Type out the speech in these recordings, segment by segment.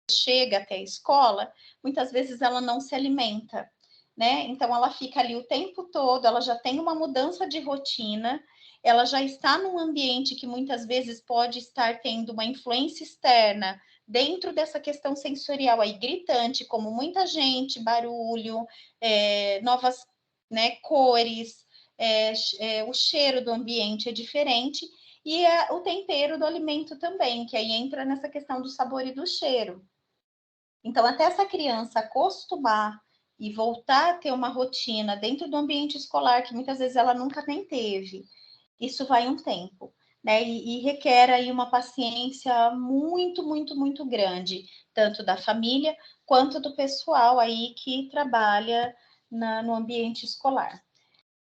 chega até a escola, muitas vezes ela não se alimenta, né? Então ela fica ali o tempo todo, ela já tem uma mudança de rotina, ela já está num ambiente que muitas vezes pode estar tendo uma influência externa dentro dessa questão sensorial aí gritante, como muita gente, barulho, novas, né, cores, o cheiro do ambiente é diferente, e o tempero do alimento também, que aí entra nessa questão do sabor e do cheiro. Então, até essa criança acostumar e voltar a ter uma rotina dentro do ambiente escolar, que muitas vezes ela nunca nem teve, isso vai um tempo, né? E requer aí uma paciência muito, muito, muito grande, tanto da família quanto do pessoal aí que trabalha no ambiente escolar.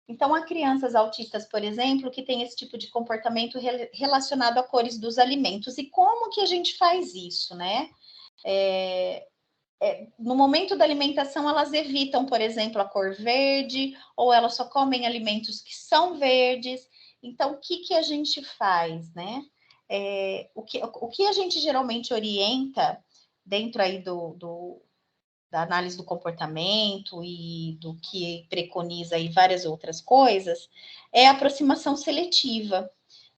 Então, há crianças autistas, por exemplo, que têm esse tipo de comportamento relacionado a cores dos alimentos. E como que a gente faz isso, né? No momento da alimentação, elas evitam, por exemplo, a cor verde, ou elas só comem alimentos que são verdes. Então, o que, que a gente faz, né? O que a gente geralmente orienta dentro aí da análise do comportamento e do que preconiza aí várias outras coisas, é a aproximação seletiva,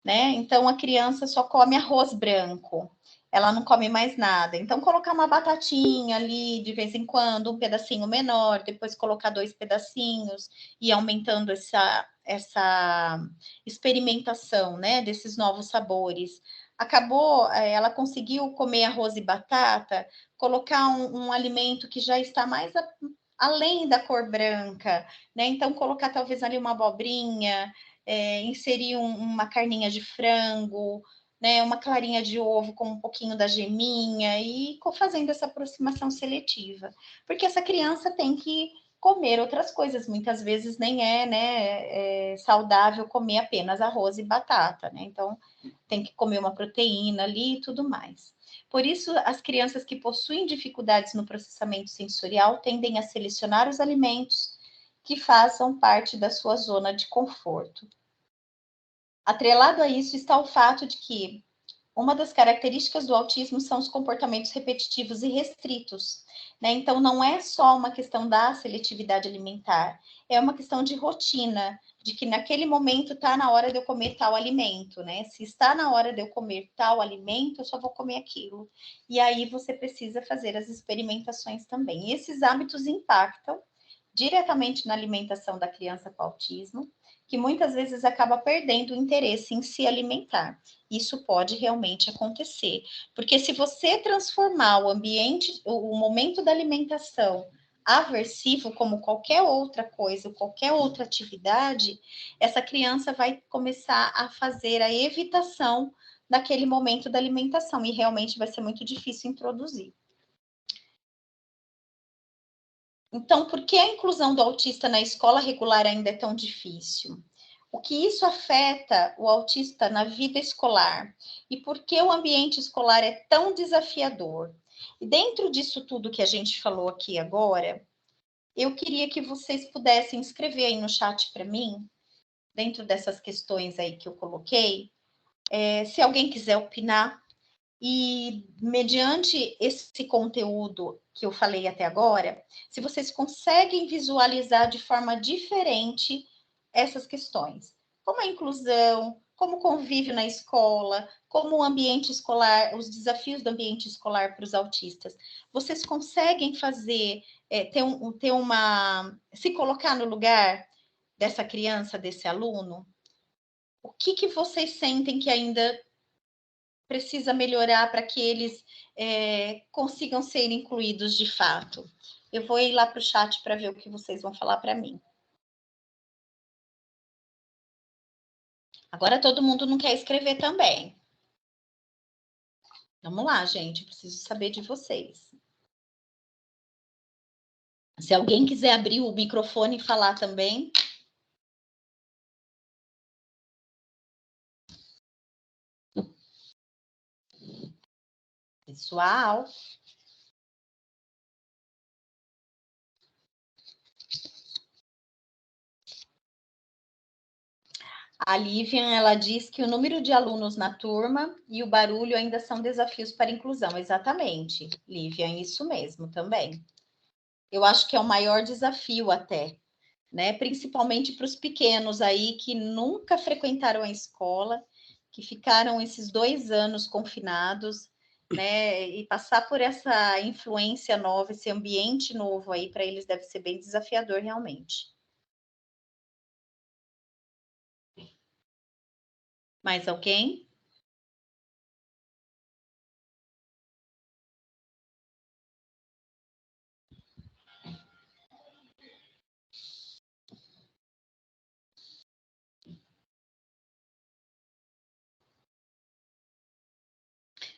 né? Então, a criança só come arroz branco, ela não come mais nada. Então, colocar uma batatinha ali de vez em quando, um pedacinho menor, depois colocar 2 pedacinhos e aumentando essa experimentação, né, desses novos sabores. Acabou, ela conseguiu comer arroz e batata, colocar um alimento que já está mais além da cor branca, né? Então, colocar talvez ali uma abobrinha, inserir uma carninha de frango, né, uma clarinha de ovo com um pouquinho da geminha e fazendo essa aproximação seletiva. Porque essa criança tem que comer outras coisas, muitas vezes nem né, saudável comer apenas arroz e batata, né? Então, tem que comer uma proteína ali e tudo mais. Por isso, as crianças que possuem dificuldades no processamento sensorial tendem a selecionar os alimentos que façam parte da sua zona de conforto. Atrelado a isso está o fato de que uma das características do autismo são os comportamentos repetitivos e restritos, né? Então, não é só uma questão da seletividade alimentar, é uma questão de rotina, de que naquele momento está na hora de eu comer tal alimento, né? Se está na hora de eu comer tal alimento, eu só vou comer aquilo. E aí você precisa fazer as experimentações também. E esses hábitos impactam diretamente na alimentação da criança com autismo, que muitas vezes acaba perdendo o interesse em se alimentar. Isso pode realmente acontecer, porque se você transformar o ambiente, o momento da alimentação aversivo, como qualquer outra coisa, qualquer outra atividade, essa criança vai começar a fazer a evitação daquele momento da alimentação e realmente vai ser muito difícil introduzir. Então, por que a inclusão do autista na escola regular ainda é tão difícil? O que isso afeta o autista na vida escolar? E por que o ambiente escolar é tão desafiador? E dentro disso tudo que a gente falou aqui agora, eu queria que vocês pudessem escrever aí no chat para mim, dentro dessas questões aí que eu coloquei, se alguém quiser opinar, e mediante esse conteúdo que eu falei até agora, se vocês conseguem visualizar de forma diferente essas questões, como a inclusão, como o convívio na escola, como o ambiente escolar, os desafios do ambiente escolar para os autistas, vocês conseguem fazer, se colocar no lugar dessa criança, desse aluno? O que vocês sentem que ainda precisa melhorar para que eles consigam ser incluídos de fato? Eu vou ir lá para o chat para ver o que vocês vão falar para mim. Agora todo mundo não quer escrever também. Vamos lá, gente, preciso saber de vocês. Se alguém quiser abrir o microfone e falar também. Pessoal. A Lívia, ela diz que o número de alunos na turma e o barulho ainda são desafios para a inclusão. Exatamente, Lívia, isso mesmo também. Eu acho que é o maior desafio até, né? Principalmente para os pequenos aí que nunca frequentaram a escola, que ficaram esses 2 anos confinados, né? E passar por essa influência nova, esse ambiente novo aí, para eles deve ser bem desafiador realmente. Mais alguém?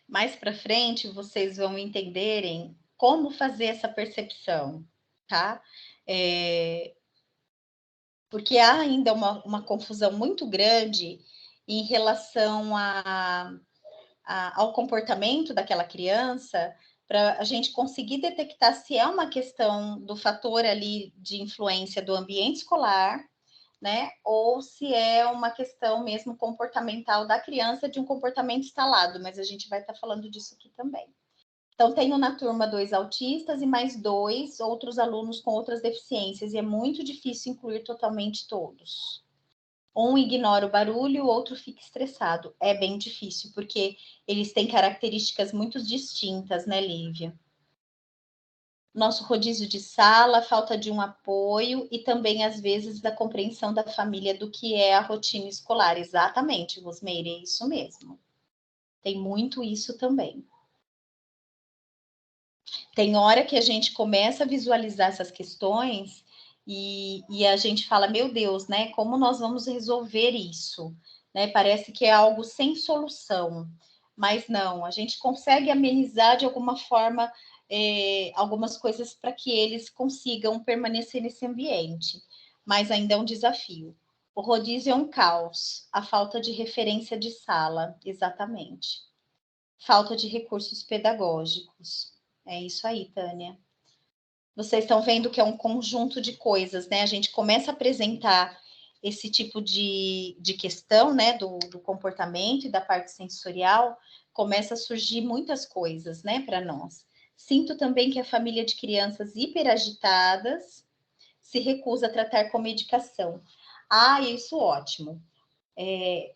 Mais para frente, vocês vão entenderem como fazer essa percepção, tá? Porque há ainda uma confusão muito grande em relação ao comportamento daquela criança, para a gente conseguir detectar se é uma questão do fator ali de influência do ambiente escolar, né? Ou se é uma questão mesmo comportamental da criança, de um comportamento instalado, mas a gente vai estar falando disso aqui também. Então, tenho na turma 2 autistas e mais 2 outros alunos com outras deficiências, e é muito difícil incluir totalmente todos. Um ignora o barulho, o outro fica estressado. É bem difícil, porque eles têm características muito distintas, né, Lívia? Nosso rodízio de sala, falta de um apoio e também, às vezes, da compreensão da família do que é a rotina escolar. Exatamente, Rosmeire, é isso mesmo. Tem muito isso também. Tem hora que a gente começa a visualizar essas questões e a gente fala, meu Deus, né? Como nós vamos resolver isso? Né? Parece que é algo sem solução, mas não, a gente consegue amenizar de alguma forma algumas coisas para que eles consigam permanecer nesse ambiente, mas ainda é um desafio. O rodízio é um caos, a falta de referência de sala, exatamente. Falta de recursos pedagógicos. É isso aí, Tânia. Vocês estão vendo que é um conjunto de coisas, né? A gente começa a apresentar esse tipo de questão, né, do comportamento e da parte sensorial, começa a surgir muitas coisas, né, para nós. Sinto também que a família de crianças hiperagitadas se recusa a tratar com medicação. Ah, isso ótimo.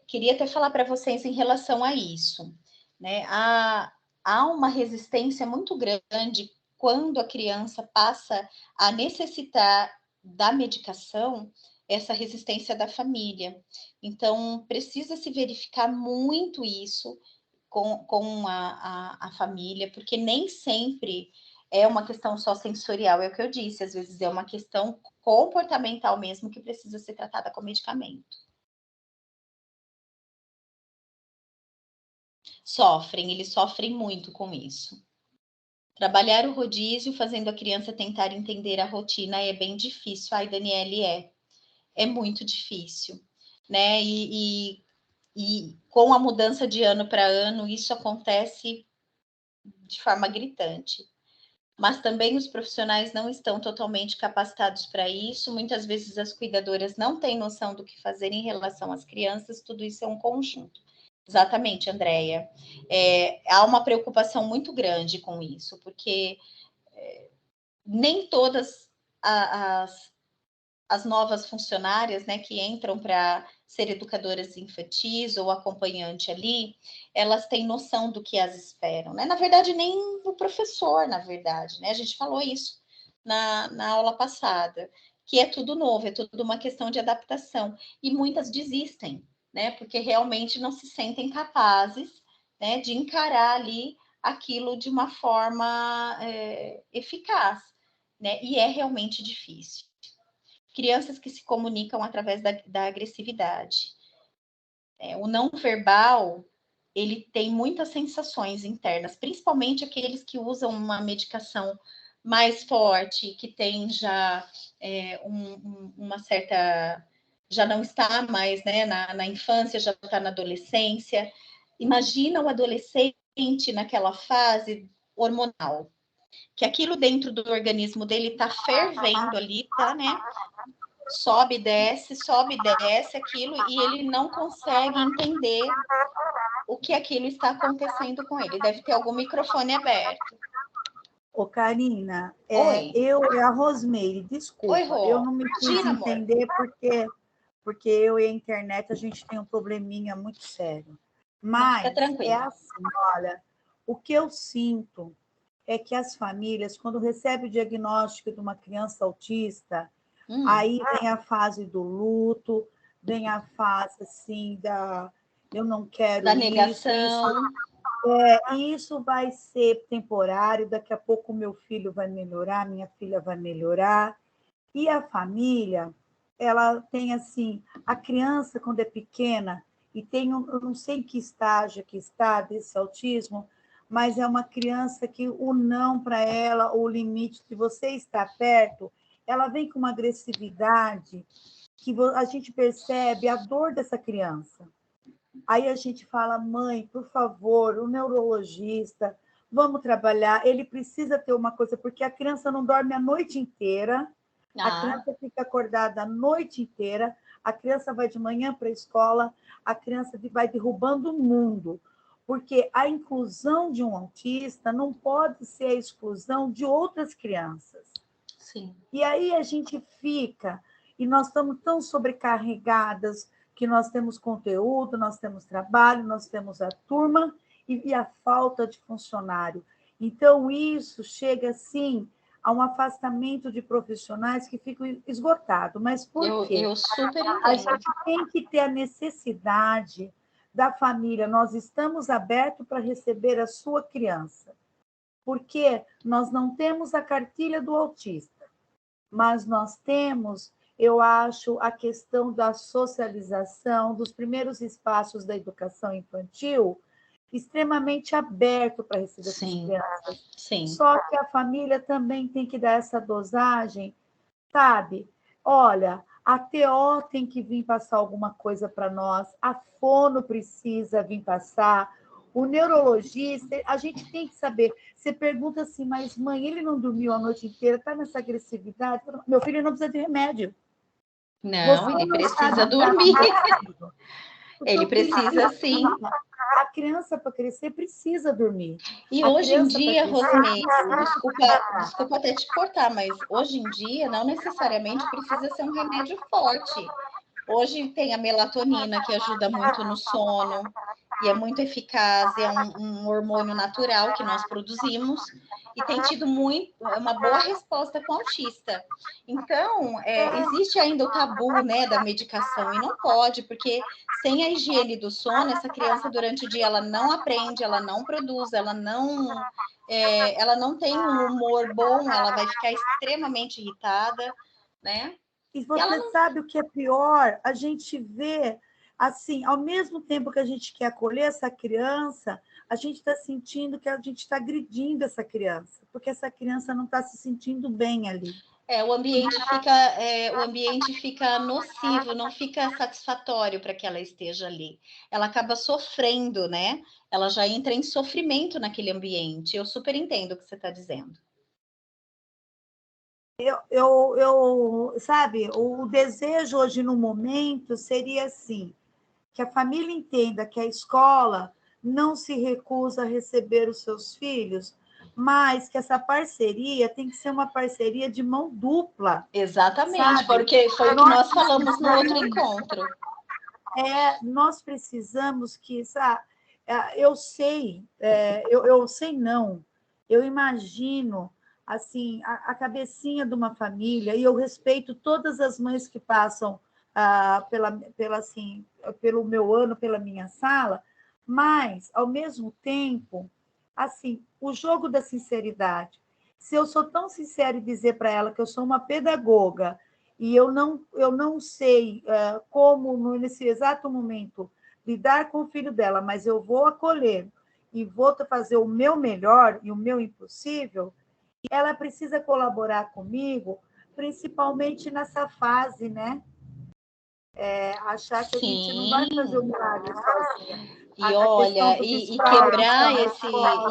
Queria até falar para vocês em relação a isso, né? Há uma resistência muito grande quando a criança passa a necessitar da medicação, essa resistência da família. Então, precisa se verificar muito isso com a família, porque nem sempre é uma questão só sensorial, é o que eu disse, às vezes é uma questão comportamental mesmo que precisa ser tratada com medicamento. Eles sofrem muito com isso. Trabalhar o rodízio, fazendo a criança tentar entender a rotina é bem difícil. Ai, Daniele, é muito difícil, né? E com a mudança de ano para ano, isso acontece de forma gritante. Mas também os profissionais não estão totalmente capacitados para isso. Muitas vezes as cuidadoras não têm noção do que fazer em relação às crianças, tudo isso é um conjunto. Exatamente, Andréia. Há uma preocupação muito grande com isso, porque nem todas as novas funcionárias, né, que entram para ser educadoras infantis ou acompanhante ali, elas têm noção do que as esperam, né? Na verdade, nem o professor, na verdade, né? A gente falou isso na aula passada, que é tudo novo, é tudo uma questão de adaptação. E muitas desistem, né? Porque realmente não se sentem capazes, né, de encarar ali aquilo de uma forma eficaz, né? E é realmente difícil. Crianças que se comunicam através da agressividade. O não verbal, ele tem muitas sensações internas, principalmente aqueles que usam uma medicação mais forte, que tem já uma certa... já não está mais, né, na infância, já está na adolescência. Imagina o adolescente naquela fase hormonal, que aquilo dentro do organismo dele está fervendo ali, tá, né? sobe, desce, aquilo, e ele não consegue entender o que aquilo está acontecendo com ele. Deve ter algum microfone aberto. Ô, Karina, Oi. É a Rosemary, desculpa. Oi, Rô. Eu não me quis Imagina, entender porque eu e a internet a gente tem um probleminha muito sério. Mas é assim, olha, o que eu sinto é que as famílias, quando recebem o diagnóstico de uma criança autista, aí vem a fase do luto, vem a fase assim eu não quero da negação. Isso vai ser temporário, daqui a pouco meu filho vai melhorar, minha filha vai melhorar. E a família, ela tem assim, a criança quando é pequena, e eu não sei em que estágio que está desse autismo, mas é uma criança que o não para ela, o limite de você estar perto, ela vem com uma agressividade que a gente percebe a dor dessa criança. Aí a gente fala, mãe, por favor, o neurologista, vamos trabalhar, ele precisa ter uma coisa, porque a criança não dorme a noite inteira, a criança fica acordada a noite inteira, a criança vai de manhã para a escola, a criança vai derrubando o mundo, porque a inclusão de um autista não pode ser a exclusão de outras crianças. Sim. E aí a gente fica, e nós estamos tão sobrecarregadas, que nós temos conteúdo, nós temos trabalho, nós temos a turma e a falta de funcionário. Então, isso chega, assim, a um afastamento de profissionais que ficam esgotados. Mas por quê? Eu super entendo. A gente tem que ter a necessidade da família. Nós estamos abertos para receber a sua criança, porque nós não temos a cartilha do autista, mas nós temos, eu acho, a questão da socialização, dos primeiros espaços da educação infantil, extremamente aberto para receber essas crianças. Sim. Só que a família também tem que dar essa dosagem, sabe? Olha, a TO tem que vir passar alguma coisa para nós, a fono precisa vir passar, o neurologista, a gente tem que saber. Você pergunta assim, mas mãe, ele não dormiu a noite inteira, está nessa agressividade? Meu filho não precisa de remédio. Não, ele precisa dormir. Ele precisa, sim. A criança, para crescer, precisa dormir. E hoje em dia, Rosemary, desculpa até te cortar, mas hoje em dia não necessariamente precisa ser um remédio forte. Hoje tem a melatonina, que ajuda muito no sono, e é muito eficaz, é um hormônio natural que nós produzimos, e tem tido uma boa resposta com autista. Então, existe ainda o tabu, né, da medicação, e não pode, porque sem a higiene do sono, essa criança durante o dia ela não aprende, ela não produz, ela não tem um humor bom, ela vai ficar extremamente irritada, né? E você sabe o que é pior? A gente vê, assim, ao mesmo tempo que a gente quer acolher essa criança, a gente está sentindo que a gente está agredindo essa criança, porque essa criança não está se sentindo bem ali. O ambiente fica nocivo, não fica satisfatório para que ela esteja ali. Ela acaba sofrendo, né? Ela já entra em sofrimento naquele ambiente. Eu super entendo o que você está dizendo. Sabe, o desejo hoje no momento seria assim, que a família entenda que a escola não se recusa a receber os seus filhos, mas que essa parceria tem que ser uma parceria de mão dupla. Exatamente, sabe? Porque foi o que nós falamos no outro encontro. Nós precisamos que, sabe, eu sei não, eu imagino assim, a cabecinha de uma família, e eu respeito todas as mães que passam pelo meu ano, pela minha sala, mas, ao mesmo tempo, assim, o jogo da sinceridade. Se eu sou tão sincera em dizer para ela que eu sou uma pedagoga e eu não sei como, nesse exato momento, lidar com o filho dela, mas eu vou acolher e vou fazer o meu melhor e o meu impossível, ela precisa colaborar comigo, principalmente nessa fase, né? Achar que a gente não vai fazer o milagre sozinha. E olha,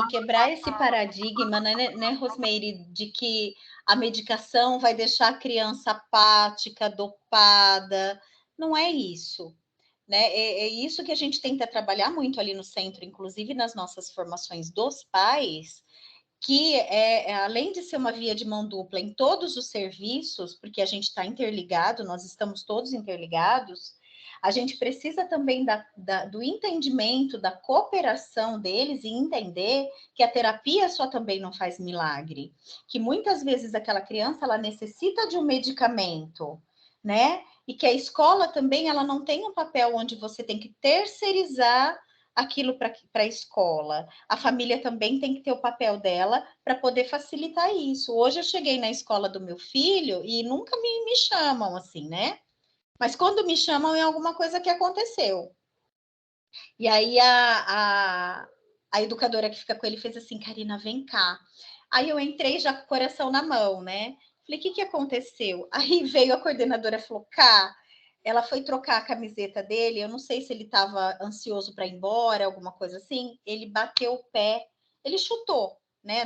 quebrar esse paradigma, né, Rosemary, de que a medicação vai deixar a criança apática, dopada. Não é isso, né? É isso que a gente tenta trabalhar muito ali no centro, inclusive nas nossas formações dos pais, que além de ser uma via de mão dupla em todos os serviços, porque a gente está interligado, nós estamos todos interligados, a gente precisa também do entendimento, da cooperação deles e entender que a terapia só também não faz milagre, que muitas vezes aquela criança ela necessita de um medicamento, né? E que a escola também ela não tem um papel onde você tem que terceirizar aquilo para a escola. A família também tem que ter o papel dela para poder facilitar isso. Hoje eu cheguei na escola do meu filho e nunca me chamam assim, né? Mas quando me chamam é alguma coisa que aconteceu. E aí a educadora que fica com ele fez assim, Karina, vem cá. Aí eu entrei já com o coração na mão, né? Falei, o que aconteceu? Aí veio a coordenadora e falou, Cá, ela foi trocar a camiseta dele, eu não sei se ele estava ansioso para ir embora, alguma coisa assim, ele bateu o pé, ele chutou, né?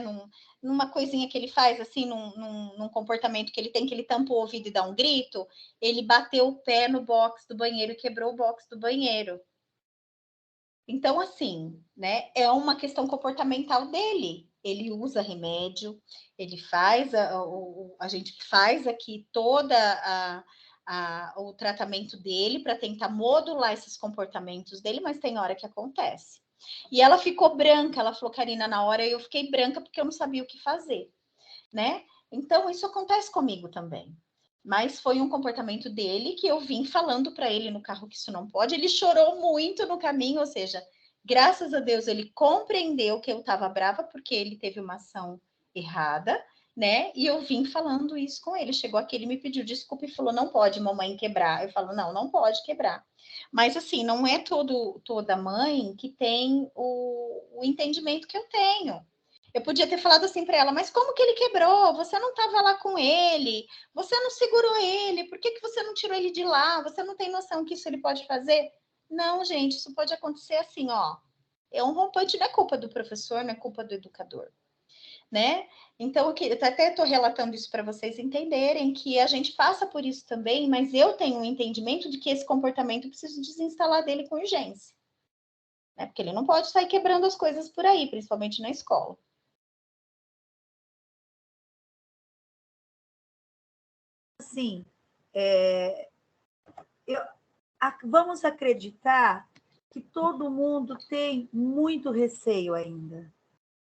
Numa coisinha que ele faz, assim, num comportamento que ele tem, que ele tampa o ouvido e dá um grito, ele bateu o pé no box do banheiro e quebrou o box do banheiro. Então, assim, né, é uma questão comportamental dele. Ele usa remédio, ele faz, a gente faz aqui toda o tratamento dele para tentar modular esses comportamentos dele, mas tem hora que acontece. E ela ficou branca, ela falou, Karina, na hora eu fiquei branca porque eu não sabia o que fazer, né? Então, isso acontece comigo também. Mas foi um comportamento dele que eu vim falando para ele no carro que isso não pode. Ele chorou muito no caminho, ou seja, graças a Deus ele compreendeu que eu estava brava porque ele teve uma ação errada, né? E eu vim falando isso com ele. Chegou aqui, ele me pediu desculpa e falou: não pode, mamãe, quebrar. Eu falo: não, não pode quebrar. Mas assim, não é toda mãe que tem o entendimento que eu tenho. Eu podia ter falado assim para ela, mas como que ele quebrou? Você não estava lá com ele, você não segurou ele, por que você não tirou ele de lá? Você não tem noção que isso ele pode fazer? Não, gente, isso pode acontecer assim, ó. É um rompante, não é culpa do professor, não é culpa do educador, né? Então, eu até estou relatando isso para vocês entenderem que a gente passa por isso também, mas eu tenho um entendimento de que esse comportamento eu preciso desinstalar dele com urgência, né? Porque ele não pode sair quebrando as coisas por aí, principalmente na escola. Assim, vamos acreditar que todo mundo tem muito receio ainda.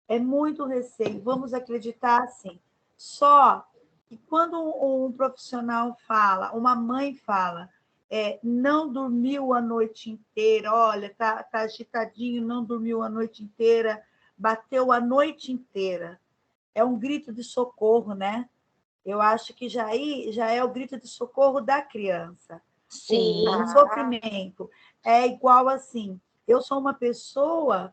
É muito receio. Vamos acreditar assim. Só que quando um profissional fala, uma mãe fala, não dormiu a noite inteira, olha, tá agitadinho, não dormiu a noite inteira, bateu a noite inteira. É um grito de socorro, né? Eu acho que já é o grito de socorro da criança. Sim. O sofrimento é igual assim. Eu sou uma pessoa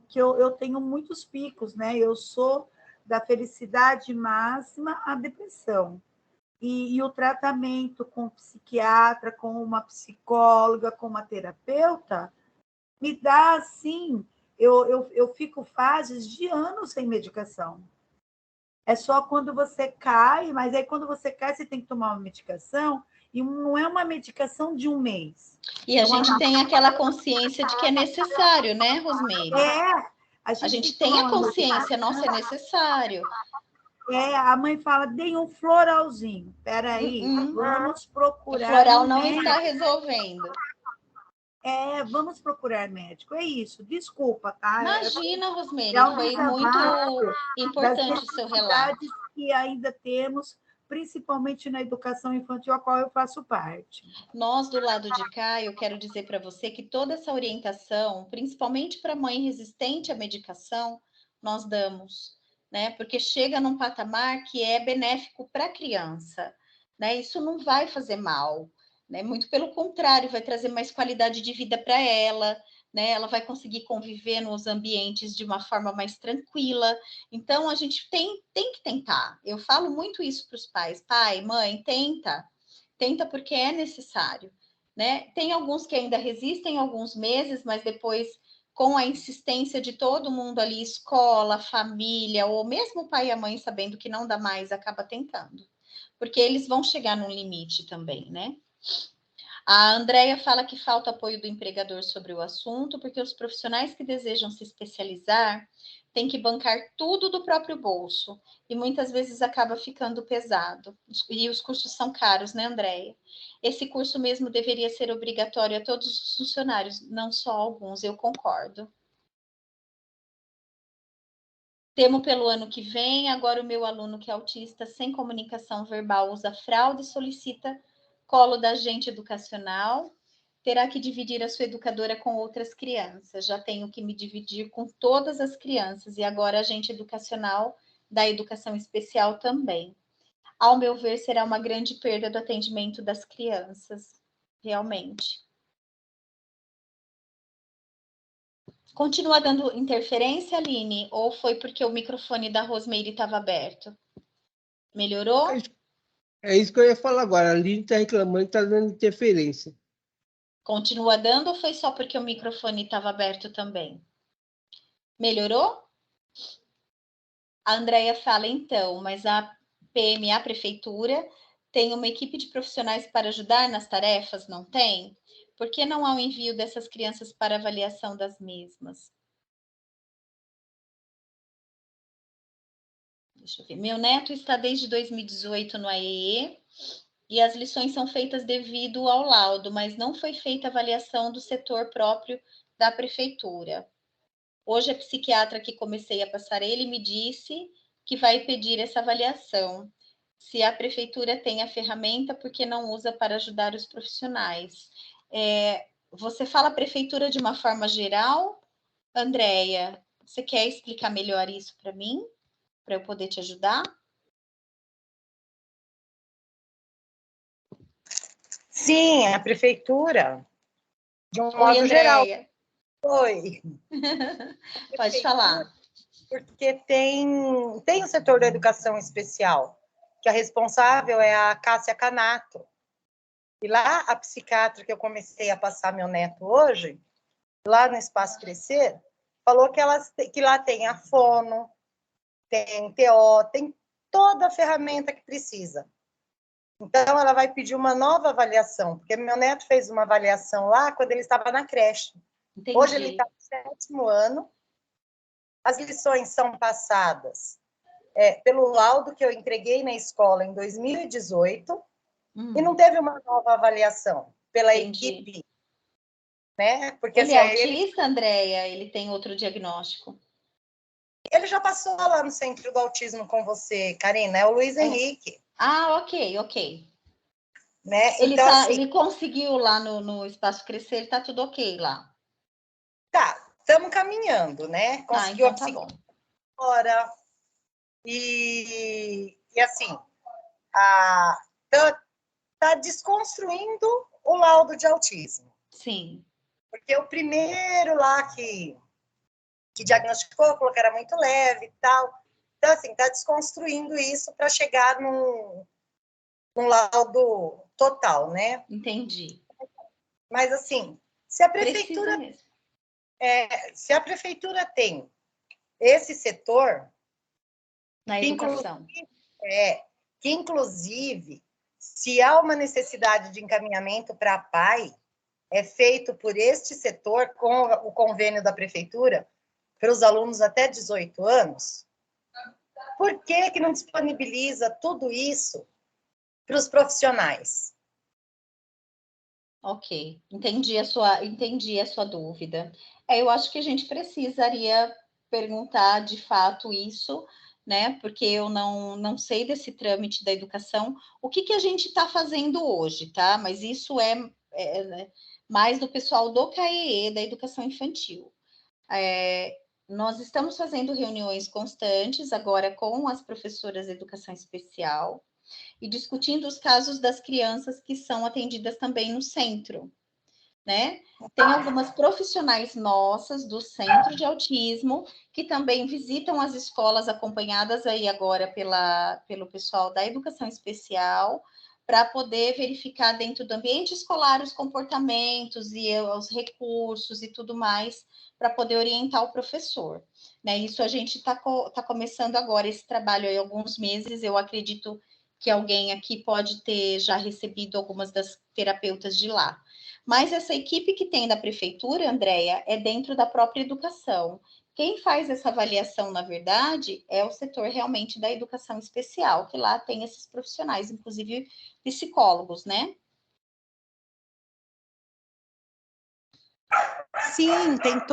que eu tenho muitos picos, né? Eu sou da felicidade máxima à depressão. E o tratamento com psiquiatra, com uma psicóloga, com uma terapeuta, me dá assim. Eu fico fases de anos sem medicação. É só quando você cai, mas aí quando você cai, você tem que tomar uma medicação, e não é uma medicação de um mês. E a gente tem aquela consciência de que é necessário, né, Rosmeire? A gente tem a consciência, nossa, é necessário. A mãe fala, dei um floralzinho. Peraí, vamos procurar. O floral não está resolvendo. Vamos procurar médico. É isso, desculpa, tá? Imagina, Rosmeire, foi muito importante o seu relato. Que ainda temos, principalmente na educação infantil, a qual eu faço parte. Nós, do lado de cá, eu quero dizer para você que toda essa orientação, principalmente para mãe resistente à medicação, nós damos, né? Porque chega num patamar que é benéfico para a criança, né? Isso não vai fazer mal, né? Muito pelo contrário, vai trazer mais qualidade de vida para ela, né? Ela vai conseguir conviver nos ambientes de uma forma mais tranquila. Então, a gente tem que tentar. Eu falo muito isso para os pais: pai, mãe, tenta porque é necessário, né? Tem alguns que ainda resistem alguns meses, mas depois com a insistência de todo mundo ali, escola, família, ou mesmo o pai e a mãe sabendo que não dá mais, acaba tentando. Porque eles vão chegar num limite também, né? A Andrea fala que falta apoio do empregador sobre o assunto, porque os profissionais que desejam se especializar têm que bancar tudo do próprio bolso, e muitas vezes acaba ficando pesado. E os cursos são caros, né, Andrea? Esse curso mesmo deveria ser obrigatório a todos os funcionários, não só alguns, eu concordo. Temo pelo ano que vem, agora o meu aluno que é autista, sem comunicação verbal, usa fralda e solicita colo da agente educacional, terá que dividir a sua educadora com outras crianças. Já tenho que me dividir com todas as crianças, e agora a agente educacional da educação especial também. Ao meu ver, será uma grande perda do atendimento das crianças, realmente. Continua dando interferência, Aline? Ou foi porque o microfone da Rosemary estava aberto? Melhorou? É isso que eu ia falar agora. A Aline está reclamando que está dando interferência. Continua dando ou foi só porque o microfone estava aberto também? Melhorou? A Andrea fala, então, mas a PM, a prefeitura, tem uma equipe de profissionais para ajudar nas tarefas? Não tem? Por que não há o envio dessas crianças para avaliação das mesmas? Deixa eu ver. Meu neto está desde 2018 no AEE e as lições são feitas devido ao laudo, mas não foi feita avaliação do setor próprio da prefeitura. Hoje a psiquiatra que comecei a passar ele me disse que vai pedir essa avaliação. Se a prefeitura tem a ferramenta, por que não usa para ajudar os profissionais? Você fala prefeitura de uma forma geral, Andréia? Você quer explicar melhor isso para mim? Para eu poder te ajudar? Sim, a prefeitura, de um Oi, modo geral. Andréia. Oi. Pode falar. Porque tem o setor da educação especial, que a responsável é a Cássia Canato. E lá, a psiquiatra que eu comecei a passar meu neto hoje, lá no Espaço Crescer, falou que lá tem a fono, tem TO, tem toda a ferramenta que precisa. Então, ela vai pedir uma nova avaliação, porque meu neto fez uma avaliação lá quando ele estava na creche. Entendi. Hoje ele está no 7º ano, as lições são passadas pelo laudo que eu entreguei na escola em 2018, e não teve uma nova avaliação pela equipe, né? Porque ele assim, é autista, Andréia? Ele tem outro diagnóstico? Ele já passou lá no Centro do Autismo com você, Karina, é o Luiz Henrique. Ah, ok. Né? Ele, então, assim, ele conseguiu lá no Espaço Crescer, ele tá tudo ok lá. Tá, estamos caminhando, né? Conseguiu então a tá bom. fora. E assim, tá desconstruindo o laudo de autismo. Sim. Porque o primeiro lá que diagnosticou, falou que era muito leve e tal. Então, assim, tá desconstruindo isso para chegar num laudo total, né? Entendi. Mas, assim, se a Precisa mesmo. se a prefeitura tem esse setor... Na educação. Que, inclusive, se há uma necessidade de encaminhamento para pai, é feito por este setor com o convênio da prefeitura para os alunos até 18 anos. Por que não disponibiliza tudo isso para os profissionais? Ok, entendi a sua dúvida. Eu acho que a gente precisaria perguntar de fato isso, né? Porque eu não sei desse trâmite da educação. O que a gente está fazendo hoje, tá? Mas isso né, mais do pessoal do CAEE, da educação infantil. Nós estamos fazendo reuniões constantes agora com as professoras de educação especial e discutindo os casos das crianças que são atendidas também no centro, né? Tem algumas profissionais nossas do Centro de Autismo que também visitam as escolas acompanhadas aí agora pelo pessoal da educação especial para poder verificar dentro do ambiente escolar os comportamentos e os recursos e tudo mais, para poder orientar o professor. Né? Isso a gente está começando agora, esse trabalho aí há alguns meses, eu acredito que alguém aqui pode ter já recebido algumas das terapeutas de lá. Mas essa equipe que tem da prefeitura, Andréia, é dentro da própria educação. Quem faz essa avaliação, na verdade, é o setor realmente da educação especial, que lá tem esses profissionais, inclusive psicólogos, né? Sim, tem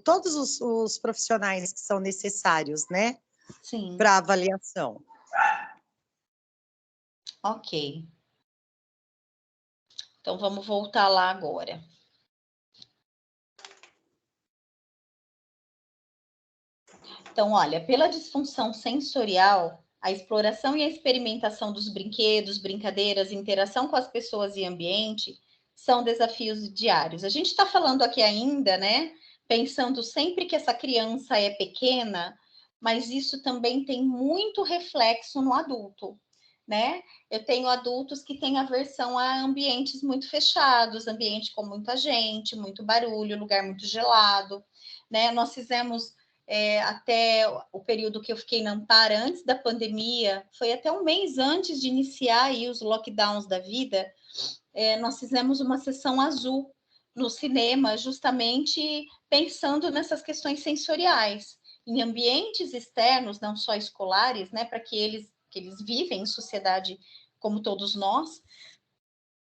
todos os profissionais que são necessários, né? Sim. Para avaliação. Ok. Então, vamos voltar lá agora. Então, olha, pela disfunção sensorial, a exploração e a experimentação dos brinquedos, brincadeiras, interação com as pessoas e ambiente são desafios diários. A gente está falando aqui ainda, né? Pensando sempre que essa criança é pequena, mas isso também tem muito reflexo no adulto, né? Eu tenho adultos que têm aversão a ambientes muito fechados, ambiente com muita gente, muito barulho, lugar muito gelado, né? Nós fizemos até o período que eu fiquei na Amparo, antes da pandemia, foi até um mês antes de iniciar aí os lockdowns da vida, nós fizemos uma sessão azul no cinema, justamente pensando nessas questões sensoriais, em ambientes externos, não só escolares, né, para que eles vivem em sociedade como todos nós,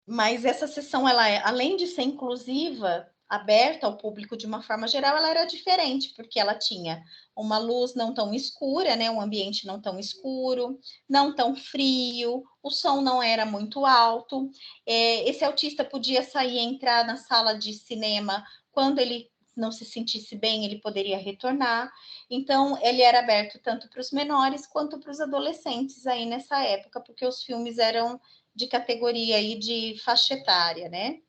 mas essa sessão, ela além de ser inclusiva, aberta ao público de uma forma geral, ela era diferente, porque ela tinha uma luz não tão escura, né, um ambiente não tão escuro, não tão frio, o som não era muito alto, esse autista podia sair e entrar na sala de cinema quando ele não se sentisse bem, ele poderia retornar. Então, ele era aberto tanto para os menores quanto para os adolescentes aí nessa época, porque os filmes eram de categoria aí de faixa etária, né?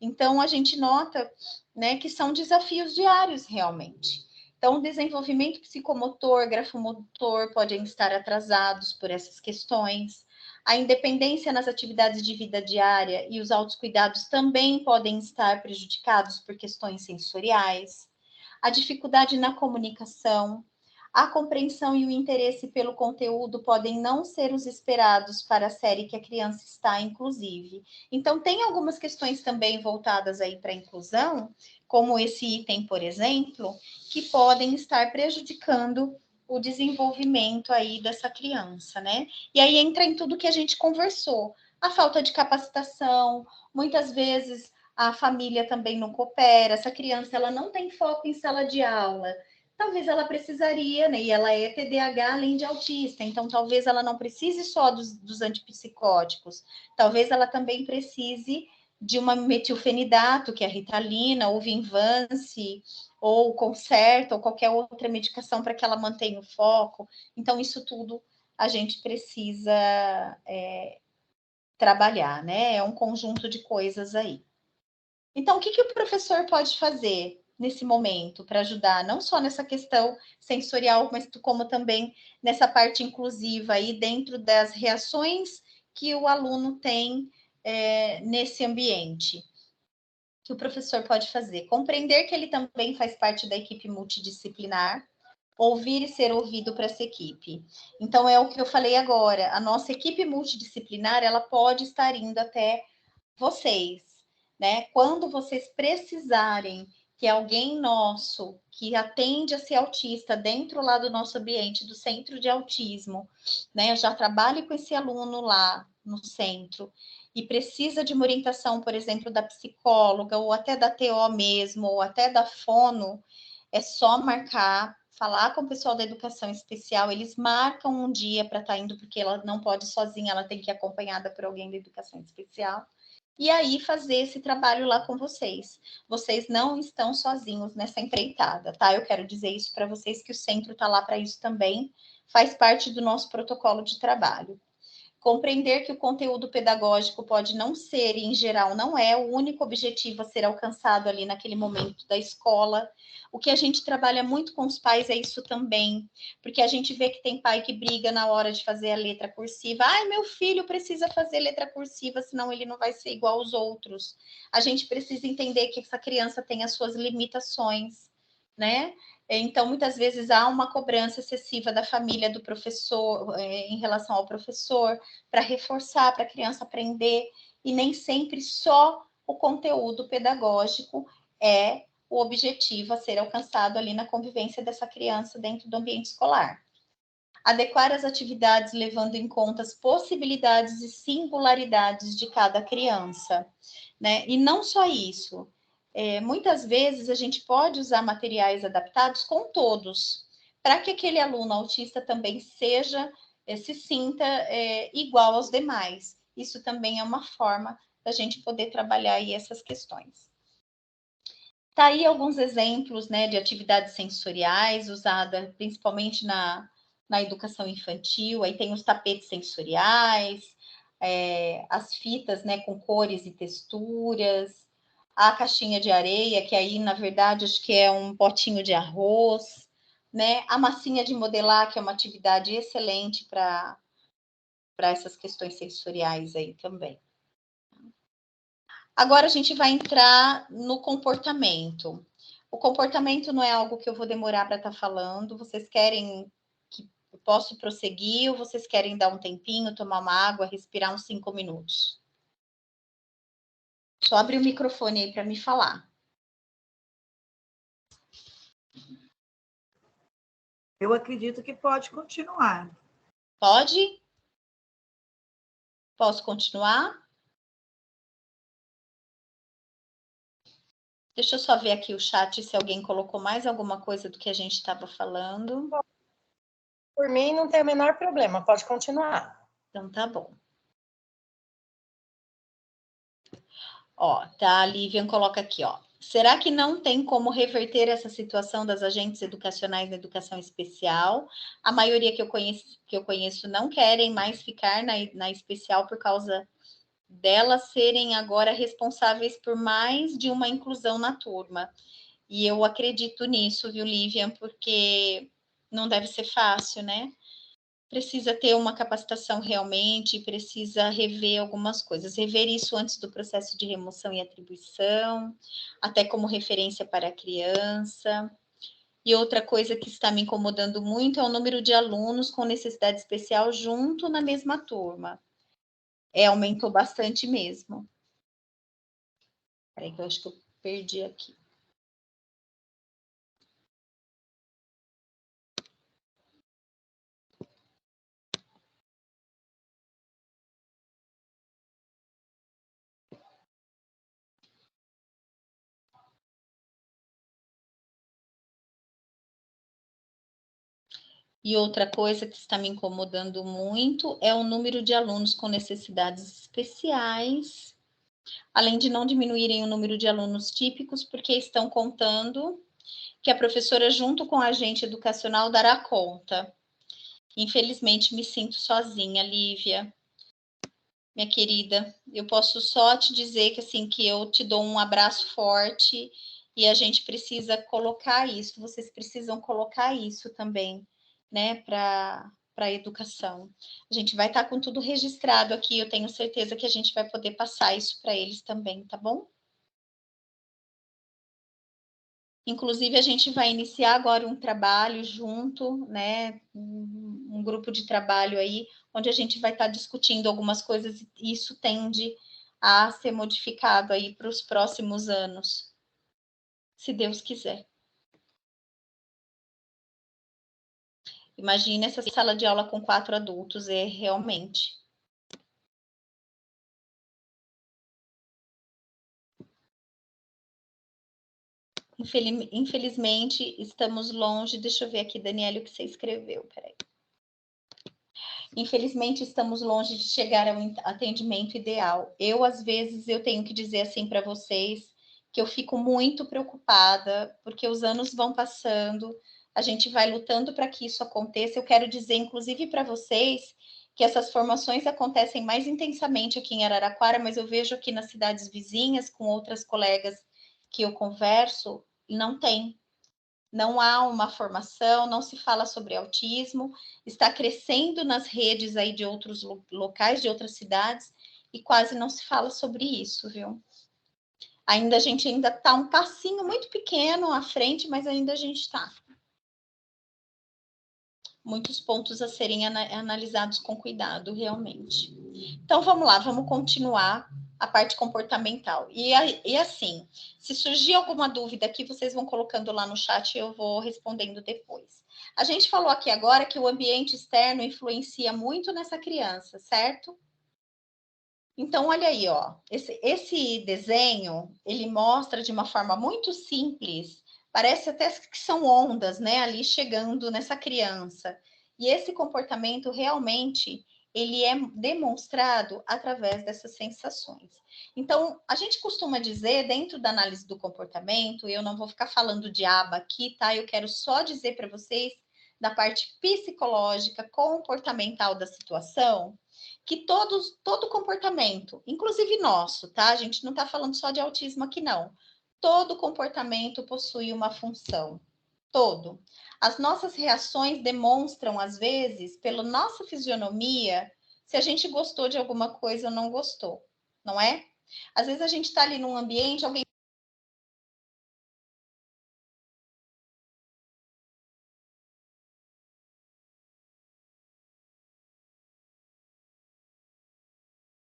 Então, a gente nota, né, que são desafios diários, realmente. Então, o desenvolvimento psicomotor, grafomotor podem estar atrasados por essas questões. A independência nas atividades de vida diária e os autocuidados também podem estar prejudicados por questões sensoriais. A dificuldade na comunicação, a compreensão e o interesse pelo conteúdo podem não ser os esperados para a série que a criança está, inclusive. Então, tem algumas questões também voltadas aí para a inclusão, como esse item, por exemplo, que podem estar prejudicando o desenvolvimento aí dessa criança, né? E aí entra em tudo que a gente conversou. A falta de capacitação, muitas vezes a família também não coopera, essa criança ela não tem foco em sala de aula, talvez ela precisaria, né? E ela é TDAH além de autista, então talvez ela não precise só dos antipsicóticos, talvez ela também precise de uma metilfenidato, que é a Ritalina, ou Vinvance, ou Concerta, ou qualquer outra medicação para que ela mantenha o foco. Então, isso tudo a gente precisa trabalhar, né? É um conjunto de coisas aí. Então, o que o professor pode fazer nesse momento para ajudar, não só nessa questão sensorial, mas como também nessa parte inclusiva aí dentro das reações que o aluno tem nesse ambiente? Que o professor pode fazer? Compreender que ele também faz parte da equipe multidisciplinar, ouvir e ser ouvido para essa equipe. Então, é o que eu falei agora, a nossa equipe multidisciplinar, ela pode estar indo até vocês, né? Quando vocês precisarem que alguém nosso que atende a ser autista dentro lá do nosso ambiente, do centro de autismo, né? Já trabalhe com esse aluno lá no centro e precisa de uma orientação, por exemplo, da psicóloga ou até da TO mesmo, ou até da fono, é só marcar, falar com o pessoal da educação especial, eles marcam um dia para estar indo, porque ela não pode sozinha, ela tem que ir acompanhada por alguém da educação especial. E aí fazer esse trabalho lá com vocês. Vocês não estão sozinhos nessa empreitada, tá? Eu quero dizer isso para vocês, que o centro está lá para isso também, faz parte do nosso protocolo de trabalho. Compreender que o conteúdo pedagógico pode não ser, e em geral não é, o único objetivo a ser alcançado ali naquele momento da escola. O que a gente trabalha muito com os pais é isso também, porque a gente vê que tem pai que briga na hora de fazer a letra cursiva. Ai, meu filho precisa fazer letra cursiva, senão ele não vai ser igual aos outros. A gente precisa entender que essa criança tem as suas limitações, né? Então, muitas vezes há uma cobrança excessiva da família, do professor, em relação ao professor, para reforçar, para a criança aprender, e nem sempre só o conteúdo pedagógico é o objetivo a ser alcançado ali na convivência dessa criança dentro do ambiente escolar. Adequar as atividades levando em conta as possibilidades e singularidades de cada criança, né? E não só isso, muitas vezes a gente pode usar materiais adaptados com todos, para que aquele aluno autista também se sinta igual aos demais. Isso também é uma forma da gente poder trabalhar aí essas questões. Tá aí alguns exemplos, né, de atividades sensoriais usadas principalmente na educação infantil. Aí tem os tapetes sensoriais, as fitas, né, com cores e texturas, a caixinha de areia, que aí, na verdade, acho que é um potinho de arroz, né? A massinha de modelar, que é uma atividade excelente para essas questões sensoriais aí também. Agora a gente vai entrar no comportamento. O comportamento não é algo que eu vou demorar para estar falando. Vocês querem que eu possa prosseguir ou vocês querem dar um tempinho, tomar uma água, respirar uns 5 minutos? Só abre o microfone aí para me falar. Eu acredito que pode continuar. Pode? Posso continuar? Deixa eu só ver aqui o chat se alguém colocou mais alguma coisa do que a gente estava falando. Por mim, não tem o menor problema, pode continuar. Então, tá bom. Ó, tá, a Lívia coloca aqui, ó. Será que não tem como reverter essa situação das agentes educacionais na educação especial? A maioria que eu conheço não querem mais ficar na especial por causa delas serem agora responsáveis por mais de uma inclusão na turma. E eu acredito nisso, viu, Lívia? Porque não deve ser fácil, né? Precisa ter uma capacitação realmente, precisa rever algumas coisas, rever isso antes do processo de remoção e atribuição, até como referência para a criança. E outra coisa que está me incomodando muito é o número de alunos com necessidade especial junto na mesma turma. Aumentou bastante mesmo. Peraí, que eu acho que eu perdi aqui. E outra coisa que está me incomodando muito é o número de alunos com necessidades especiais, além de não diminuírem o número de alunos típicos, porque estão contando que a professora, junto com a agente educacional, dará conta. Infelizmente, me sinto sozinha, Lívia. Minha querida, eu posso só te dizer que, assim, que eu te dou um abraço forte e a gente precisa colocar isso, vocês precisam colocar isso também, né, para a educação. A gente vai estar com tudo registrado aqui, eu tenho certeza que a gente vai poder passar isso para eles também, tá bom? Inclusive, a gente vai iniciar agora um trabalho junto, né? Um grupo de trabalho aí, onde a gente vai estar discutindo algumas coisas e isso tende a ser modificado aí para os próximos anos, se Deus quiser. Imagina essa sala de aula com 4 adultos, realmente. Infelizmente, estamos longe. Deixa eu ver aqui, Daniela, o que você escreveu. Peraí. Infelizmente, estamos longe de chegar ao atendimento ideal. Às vezes, eu tenho que dizer assim para vocês que eu fico muito preocupada, porque os anos vão passando, a gente vai lutando para que isso aconteça. Eu quero dizer, inclusive, para vocês, que essas formações acontecem mais intensamente aqui em Araraquara, mas eu vejo aqui nas cidades vizinhas, com outras colegas que eu converso, não tem. Não há uma formação, não se fala sobre autismo, está crescendo nas redes aí de outros locais, de outras cidades, e quase não se fala sobre isso, viu? A gente ainda está um passinho muito pequeno à frente, mas ainda a gente está. Muitos pontos a serem analisados com cuidado, realmente. Então, vamos lá, vamos continuar a parte comportamental. E assim, se surgir alguma dúvida aqui, vocês vão colocando lá no chat e eu vou respondendo depois. A gente falou aqui agora que o ambiente externo influencia muito nessa criança, certo? Então, olha aí, ó, esse desenho, ele mostra de uma forma muito simples, parece até que são ondas, né, ali chegando nessa criança. E esse comportamento realmente, ele é demonstrado através dessas sensações. Então, a gente costuma dizer, dentro da análise do comportamento, eu não vou ficar falando de aba aqui, tá? Eu quero só dizer para vocês da parte psicológica, comportamental da situação, que todo comportamento, inclusive nosso, tá? A gente não está falando só de autismo aqui, não. Todo comportamento possui uma função. Todo. As nossas reações demonstram, às vezes, pela nossa fisionomia, se a gente gostou de alguma coisa ou não gostou, não é? Às vezes a gente está ali num ambiente, alguém.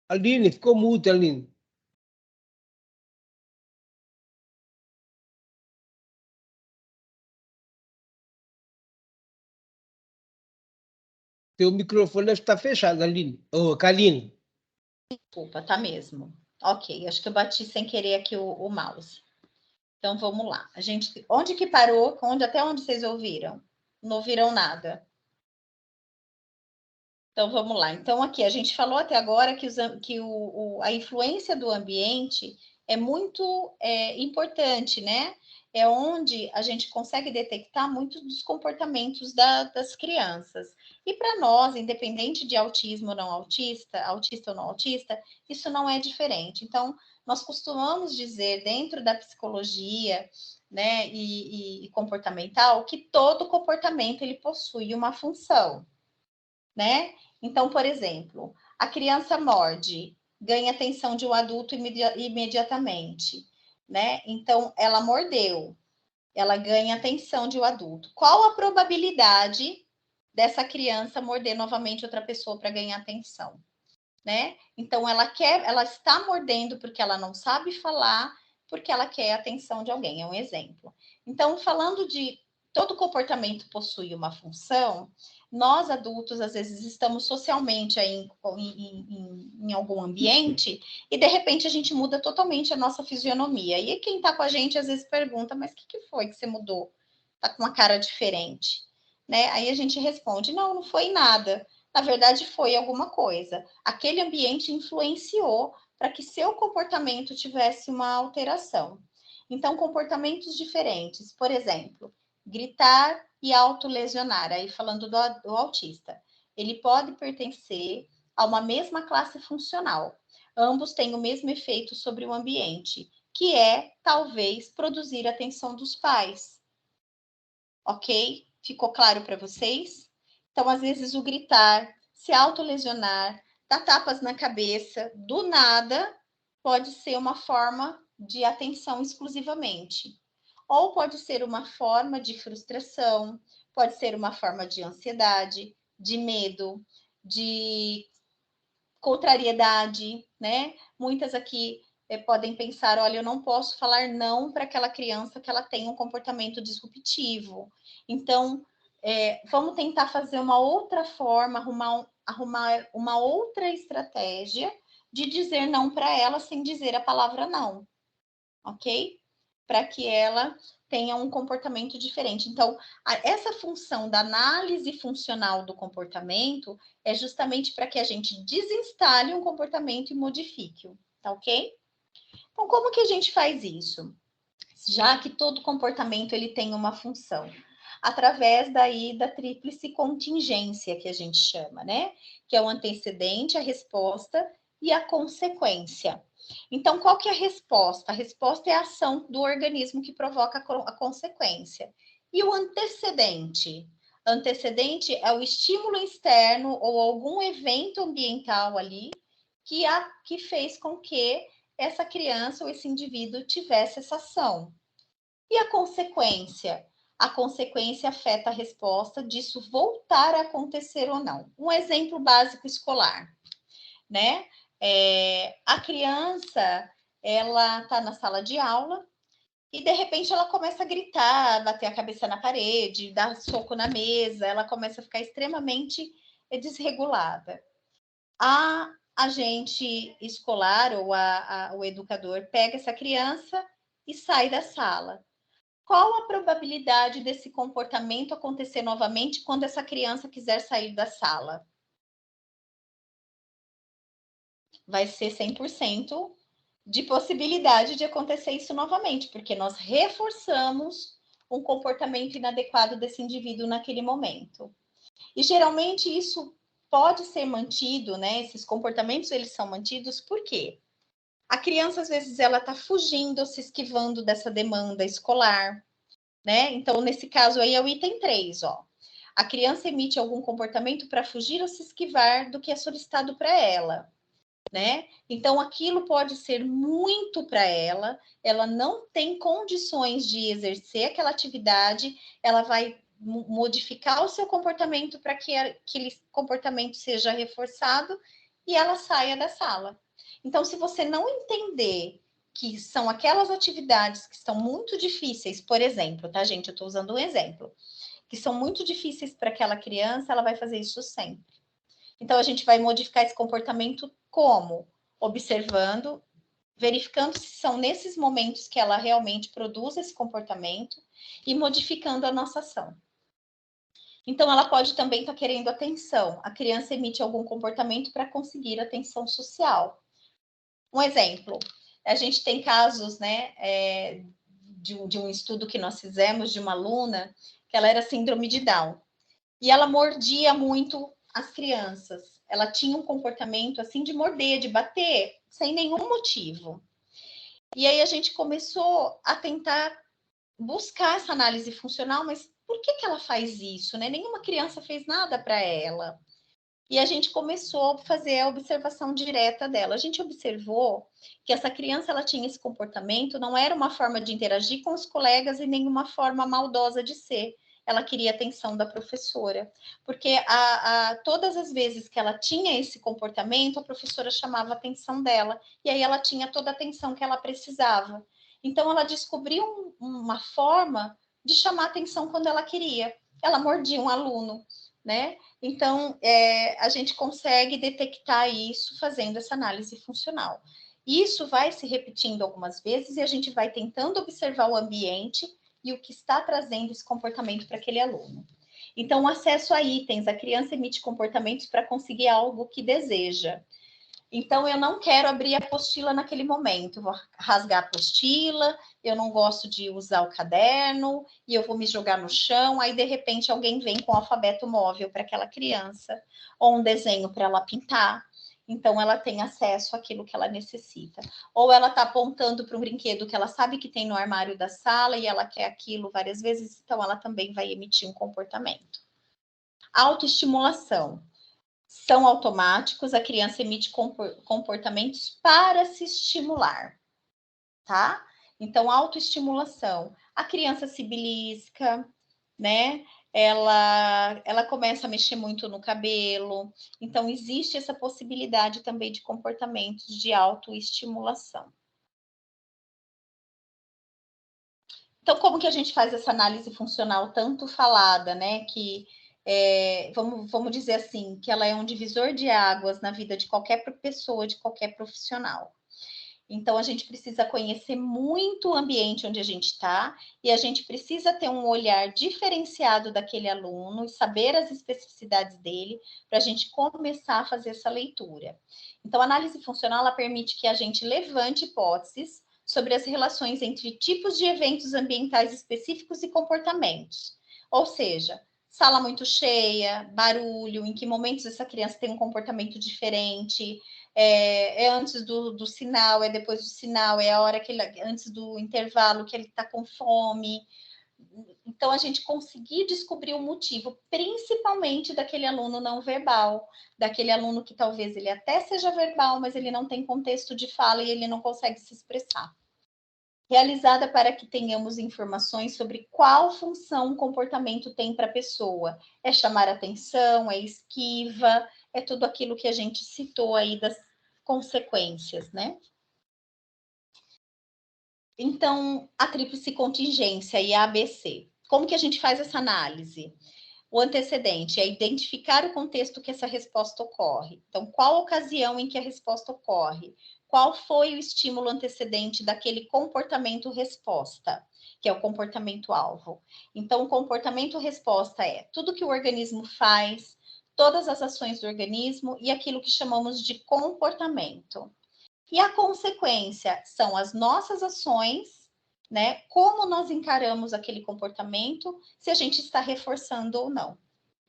Aline, ficou muda, Aline. Teu microfone deve estar fechado, Aline. Ô, Kaline. Desculpa, tá mesmo. Ok, acho que eu bati sem querer aqui o mouse. Então vamos lá. A gente, onde que parou? Até onde vocês ouviram? Não ouviram nada. Então vamos lá. Então aqui a gente falou até agora que, a influência do ambiente é muito importante, né? É onde a gente consegue detectar muitos dos comportamentos das crianças. E para nós, independente de autismo ou não autista, autista ou não autista, isso não é diferente. Então, nós costumamos dizer dentro da psicologia, né, e comportamental, que todo comportamento ele possui uma função, né? Então, por exemplo, a criança morde, ganha atenção de um adulto imediatamente, né? Então, ela mordeu, ela ganha atenção de um adulto. Qual a probabilidade dessa criança morder novamente outra pessoa para ganhar atenção, né? Então, ela está mordendo porque ela não sabe falar, porque ela quer a atenção de alguém, é um exemplo. Então, falando de todo comportamento possui uma função, nós adultos, às vezes, estamos socialmente aí em algum ambiente e, de repente, a gente muda totalmente a nossa fisionomia. E quem está com a gente, às vezes, pergunta, mas o que foi que você mudou? Está com uma cara diferente, né? Aí a gente responde, não foi nada. Na verdade, foi alguma coisa. Aquele ambiente influenciou para que seu comportamento tivesse uma alteração. Então, comportamentos diferentes, por exemplo, gritar e autolesionar, aí falando do autista, ele pode pertencer a uma mesma classe funcional. Ambos têm o mesmo efeito sobre o ambiente, que é, talvez, produzir a atenção dos pais. Ok? Ficou claro para vocês? Então, às vezes, o gritar, se autolesionar, dar tapas na cabeça, do nada, pode ser uma forma de atenção exclusivamente. Ou pode ser uma forma de frustração, pode ser uma forma de ansiedade, de medo, de contrariedade, né? Muitas aqui podem pensar, olha, eu não posso falar não para aquela criança que ela tem um comportamento disruptivo. Então, vamos tentar fazer uma outra forma, arrumar uma outra estratégia de dizer não para ela sem dizer a palavra não, ok? Para que ela tenha um comportamento diferente. Então, essa função da análise funcional do comportamento é justamente para que a gente desinstale um comportamento e modifique-o, tá ok? Então, como que a gente faz isso? Já que todo comportamento ele tem uma função. através daí da tríplice contingência, que a gente chama, né? Que é o antecedente, a resposta e a consequência. Então, qual que é a resposta? A resposta é a ação do organismo que provoca a consequência. E o antecedente? Antecedente é o estímulo externo ou algum evento ambiental ali que fez com que essa criança ou esse indivíduo tivesse essa ação. E a consequência? A consequência afeta a resposta disso voltar a acontecer ou não. Um exemplo básico escolar, né? A criança, ela está na sala de aula e, de repente, ela começa a gritar, bater a cabeça na parede, dar soco na mesa, ela começa a ficar extremamente desregulada. A agente escolar ou o educador pega essa criança e sai da sala. Qual a probabilidade desse comportamento acontecer novamente quando essa criança quiser sair da sala? Vai ser 100% de possibilidade de acontecer isso novamente, porque nós reforçamos um comportamento inadequado desse indivíduo naquele momento. E geralmente isso pode ser mantido, né? Esses comportamentos, eles são mantidos por quê? A criança, às vezes, ela está fugindo, se esquivando dessa demanda escolar, né? Então, nesse caso aí, é o item 3, ó. A criança emite algum comportamento para fugir ou se esquivar do que é solicitado para ela, né? Então, aquilo pode ser muito para ela não tem condições de exercer aquela atividade, ela vai modificar o seu comportamento para que aquele comportamento seja reforçado e ela saia da sala. Então, se você não entender que são aquelas atividades que são muito difíceis, por exemplo, tá, gente? Eu estou usando um exemplo, que são muito difíceis para aquela criança, ela vai fazer isso sempre. Então, a gente vai modificar esse comportamento como? Observando, verificando se são nesses momentos que ela realmente produz esse comportamento e modificando a nossa ação. Então, ela pode também estar querendo atenção. A criança emite algum comportamento para conseguir atenção social. Um exemplo, a gente tem casos, né, de um estudo que nós fizemos de uma aluna que ela era síndrome de Down e ela mordia muito as crianças. Ela tinha um comportamento assim de morder, de bater, sem nenhum motivo. E aí a gente começou a tentar buscar essa análise funcional, mas por que ela faz isso, né? Nenhuma criança fez nada para ela. E a gente começou a fazer a observação direta dela. A gente observou que essa criança ela tinha esse comportamento, não era uma forma de interagir com os colegas e nenhuma forma maldosa de ser. Ela queria a atenção da professora, porque todas as vezes que ela tinha esse comportamento, a professora chamava a atenção dela, e aí ela tinha toda a atenção que ela precisava. Então, ela descobriu uma forma de chamar a atenção quando ela queria. Ela mordia um aluno, né? Então, a gente consegue detectar isso fazendo essa análise funcional. Isso vai se repetindo algumas vezes e a gente vai tentando observar o ambiente e o que está trazendo esse comportamento para aquele aluno. Então, o acesso a itens, a criança emite comportamentos para conseguir algo que deseja. Então, eu não quero abrir a apostila naquele momento, vou rasgar a apostila, eu não gosto de usar o caderno, e eu vou me jogar no chão, aí, de repente, alguém vem com um alfabeto móvel para aquela criança, ou um desenho para ela pintar, então ela tem acesso àquilo que ela necessita. Ou ela está apontando para um brinquedo que ela sabe que tem no armário da sala, e ela quer aquilo várias vezes, então ela também vai emitir um comportamento. Autoestimulação. São automáticos, a criança emite comportamentos para se estimular, tá? Então, autoestimulação. A criança se belisca, né? Ela começa a mexer muito no cabelo. Então, existe essa possibilidade também de comportamentos de autoestimulação. Então, como que a gente faz essa análise funcional tanto falada, né? Que vamos dizer assim, que ela é um divisor de águas na vida de qualquer pessoa, de qualquer profissional. Então, a gente precisa conhecer muito o ambiente onde a gente está e a gente precisa ter um olhar diferenciado daquele aluno e saber as especificidades dele para a gente começar a fazer essa leitura. Então, a análise funcional ela permite que a gente levante hipóteses sobre as relações entre tipos de eventos ambientais específicos e comportamentos. Ou seja, sala muito cheia, barulho, em que momentos essa criança tem um comportamento diferente, é antes do sinal, é depois do sinal, é a hora que ele, antes do intervalo que ele está com fome. Então, a gente conseguir descobrir o motivo, principalmente daquele aluno não verbal, daquele aluno que talvez ele até seja verbal, mas ele não tem contexto de fala e ele não consegue se expressar. Realizada para que tenhamos informações sobre qual função o comportamento tem para a pessoa. É chamar atenção, é esquiva, é tudo aquilo que a gente citou aí das consequências, né? Então, a tríplice contingência e a ABC. Como que a gente faz essa análise? O antecedente é identificar o contexto que essa resposta ocorre. Então, qual a ocasião em que a resposta ocorre? Qual foi o estímulo antecedente daquele comportamento-resposta, que é o comportamento-alvo? Então, o comportamento-resposta é tudo que o organismo faz, todas as ações do organismo e aquilo que chamamos de comportamento. E a consequência são as nossas ações, né? Como nós encaramos aquele comportamento, se a gente está reforçando ou não.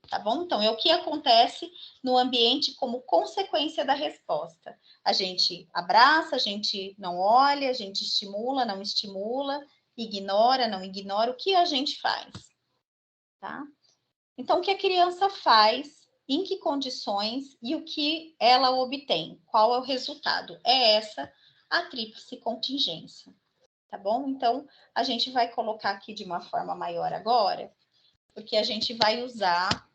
Tá bom? Então, é o que acontece no ambiente como consequência da resposta. A gente abraça, a gente não olha, a gente estimula, não estimula, ignora, não ignora. O que a gente faz? Tá? Então, o que a criança faz, em que condições e o que ela obtém? Qual é o resultado? É essa a tríplice contingência. Tá bom? Então, a gente vai colocar aqui de uma forma maior agora, porque a gente vai usar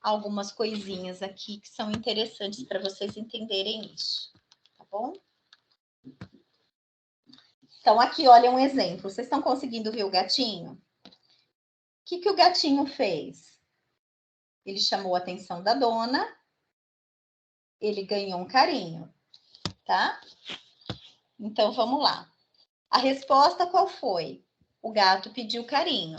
algumas coisinhas aqui que são interessantes para vocês entenderem isso, tá bom? Então, aqui, olha um exemplo. Vocês estão conseguindo ver o gatinho? O que o gatinho fez? Ele chamou a atenção da dona, ele ganhou um carinho, tá? Então, vamos lá. A resposta qual foi? O gato pediu carinho.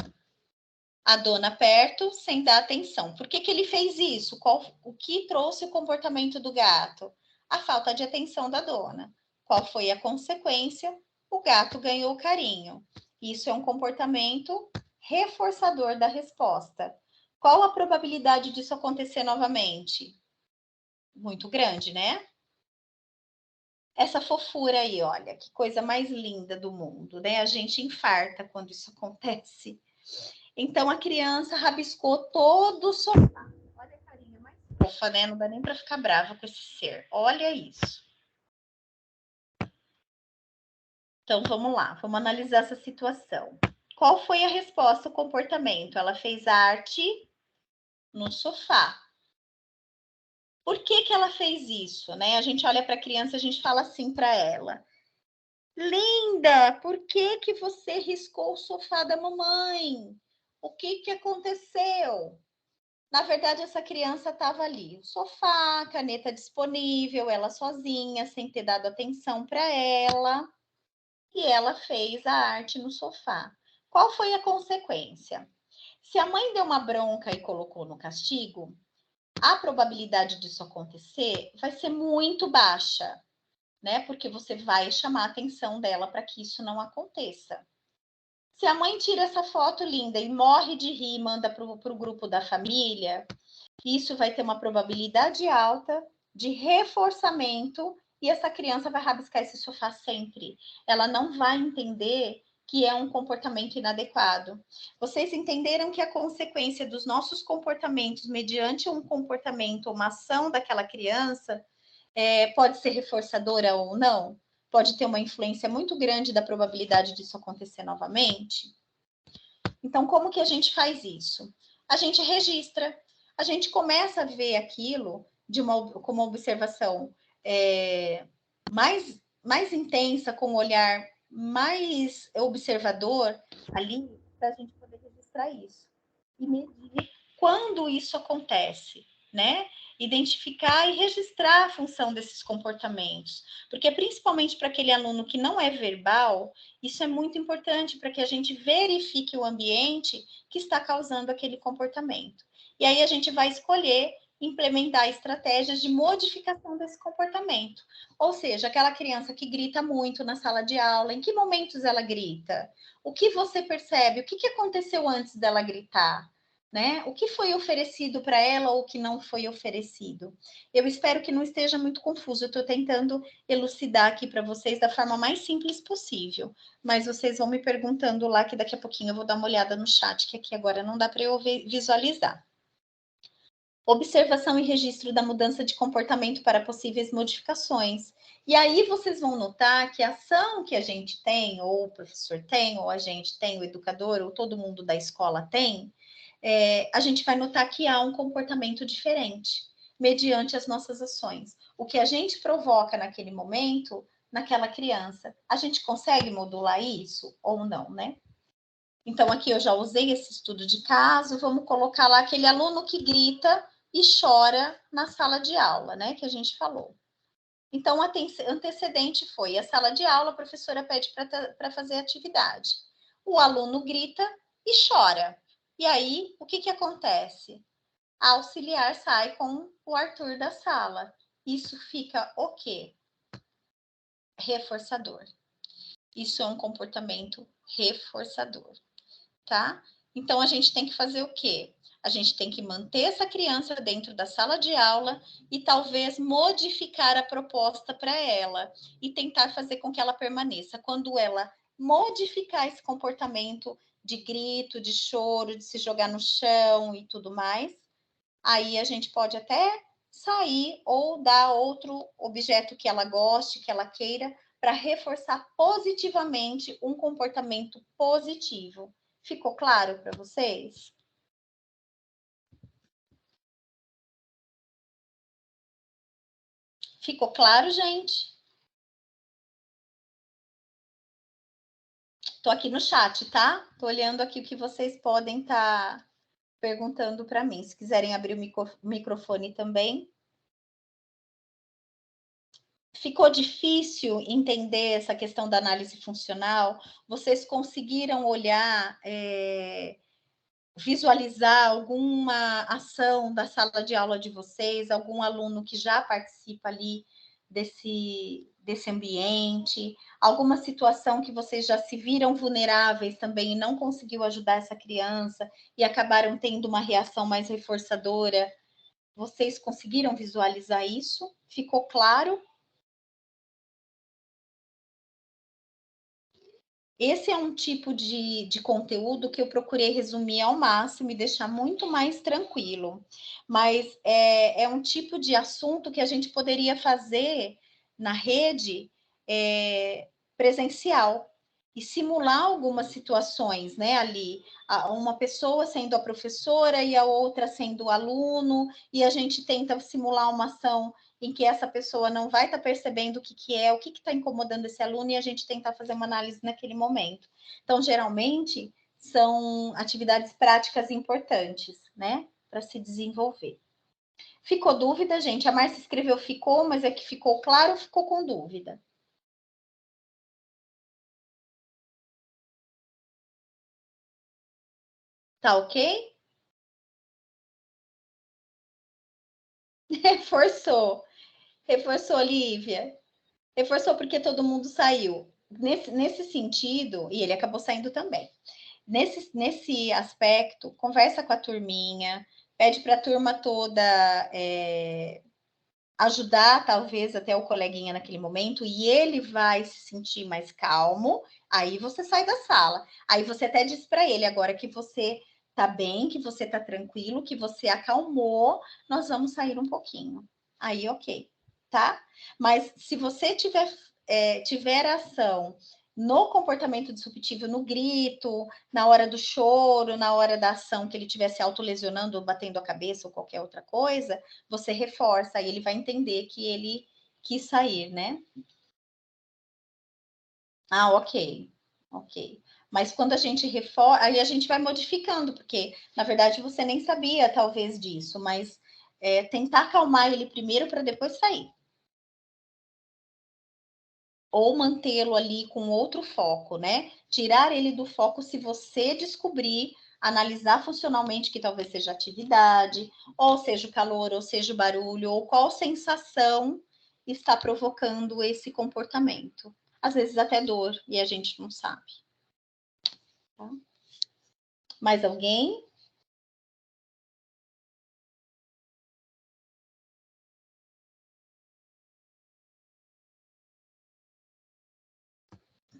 A dona perto, sem dar atenção. Por que ele fez isso? O que trouxe o comportamento do gato? A falta de atenção da dona. Qual foi a consequência? O gato ganhou carinho. Isso é um comportamento reforçador da resposta. Qual a probabilidade disso acontecer novamente? Muito grande, né? Essa fofura aí, olha, que coisa mais linda do mundo, né? A gente infarta quando isso acontece. Então, a criança rabiscou todo o sofá. Olha a carinha mais fofa, né? Não dá nem para ficar brava com esse ser. Olha isso. Então, vamos lá. Vamos analisar essa situação. Qual foi a resposta ao comportamento? Ela fez arte no sofá. Por que ela fez isso, né? A gente olha para a criança, a gente fala assim para ela. Linda, por que você riscou o sofá da mamãe? O que aconteceu? Na verdade, essa criança estava ali, o sofá, caneta disponível, ela sozinha, sem ter dado atenção para ela, e ela fez a arte no sofá. Qual foi a consequência? Se a mãe deu uma bronca e colocou no castigo, a probabilidade disso acontecer vai ser muito baixa, né? Porque você vai chamar a atenção dela para que isso não aconteça. Se a mãe tira essa foto linda e morre de rir, manda para o grupo da família, isso vai ter uma probabilidade alta de reforçamento e essa criança vai rabiscar esse sofá sempre. Ela não vai entender que é um comportamento inadequado. Vocês entenderam que a consequência dos nossos comportamentos, mediante um comportamento, uma ação daquela criança, pode ser reforçadora ou não? Pode ter uma influência muito grande da probabilidade disso acontecer novamente? Então, como que a gente faz isso? A gente registra, a gente começa a ver aquilo com uma observação mais intensa, com um olhar mais observador ali, para a gente poder registrar isso. E medir quando isso acontece, né? Identificar e registrar a função desses comportamentos. Porque, principalmente para aquele aluno que não é verbal, isso é muito importante para que a gente verifique o ambiente que está causando aquele comportamento. E aí a gente vai escolher implementar estratégias de modificação desse comportamento. Ou seja, aquela criança que grita muito na sala de aula, em que momentos ela grita? O que você percebe? O que aconteceu antes dela gritar? né? O que foi oferecido para ela ou o que não foi oferecido? Eu espero que não esteja muito confuso. Eu estou tentando elucidar aqui para vocês da forma mais simples possível. Mas vocês vão me perguntando lá, que daqui a pouquinho eu vou dar uma olhada no chat, que aqui agora não dá para eu visualizar. Observação e registro da mudança de comportamento para possíveis modificações. E aí vocês vão notar que a ação que a gente tem, ou o professor tem, ou a gente tem, o educador, ou todo mundo da escola tem, a gente vai notar que há um comportamento diferente mediante as nossas ações. O que a gente provoca naquele momento, naquela criança, a gente consegue modular isso ou não, né? Então, aqui eu já usei esse estudo de caso, vamos colocar lá aquele aluno que grita e chora na sala de aula, né? Que a gente falou. Então, o antecedente foi a sala de aula, a professora pede para fazer atividade. O aluno grita e chora. E aí, o que acontece? A auxiliar sai com o Arthur da sala. Isso fica o quê? Reforçador. Isso é um comportamento reforçador, tá? Então, a gente tem que fazer o quê? A gente tem que manter essa criança dentro da sala de aula e talvez modificar a proposta para ela e tentar fazer com que ela permaneça. Quando ela modificar esse comportamento de grito, de choro, de se jogar no chão e tudo mais, aí a gente pode até sair ou dar outro objeto que ela goste, que ela queira, para reforçar positivamente um comportamento positivo. Ficou claro para vocês? Ficou claro, gente? Tô aqui no chat, tá? Tô olhando aqui o que vocês podem estar perguntando para mim. Se quiserem abrir o microfone também. Ficou difícil entender essa questão da análise funcional? Vocês conseguiram olhar, visualizar alguma ação da sala de aula de vocês, algum aluno que já participa ali desse ambiente, alguma situação que vocês já se viram vulneráveis também e não conseguiu ajudar essa criança e acabaram tendo uma reação mais reforçadora? Vocês conseguiram visualizar isso? Ficou claro? Esse é um tipo de conteúdo que eu procurei resumir ao máximo e deixar muito mais tranquilo. Mas é um tipo de assunto que a gente poderia fazer na rede presencial e simular algumas situações, né? Ali, uma pessoa sendo a professora e a outra sendo o aluno, e a gente tenta simular uma ação em que essa pessoa não vai estar percebendo o que é, o que está incomodando esse aluno, e a gente tentar fazer uma análise naquele momento. Então, geralmente, são atividades práticas importantes, né? Para se desenvolver. Ficou dúvida, gente? A Márcia escreveu ficou, mas é que ficou claro ou ficou com dúvida? Tá ok? Reforçou. Reforçou, Lívia. Reforçou porque todo mundo saiu. Nesse sentido, e ele acabou saindo também. Nesse aspecto, conversa com a turminha, pede para a turma toda ajudar, talvez, até o coleguinha naquele momento, e ele vai se sentir mais calmo, aí você sai da sala. Aí você até diz para ele, agora que você tá bem, que você tá tranquilo, que você acalmou, nós vamos sair um pouquinho. Aí, ok, tá? Mas se você tiver ação no comportamento disruptivo, no grito, na hora do choro, na hora da ação que ele estiver se autolesionando ou batendo a cabeça ou qualquer outra coisa, você reforça, aí ele vai entender que ele quis sair, né? Ah, ok. Mas quando a gente reforça, aí a gente vai modificando, porque na verdade você nem sabia talvez disso, mas tentar acalmar ele primeiro para depois sair. Ou mantê-lo ali com outro foco, né? Tirar ele do foco se você descobrir, analisar funcionalmente que talvez seja atividade, ou seja o calor, ou seja o barulho, ou qual sensação está provocando esse comportamento. Às vezes até dor, e a gente não sabe. Tá? Mais alguém?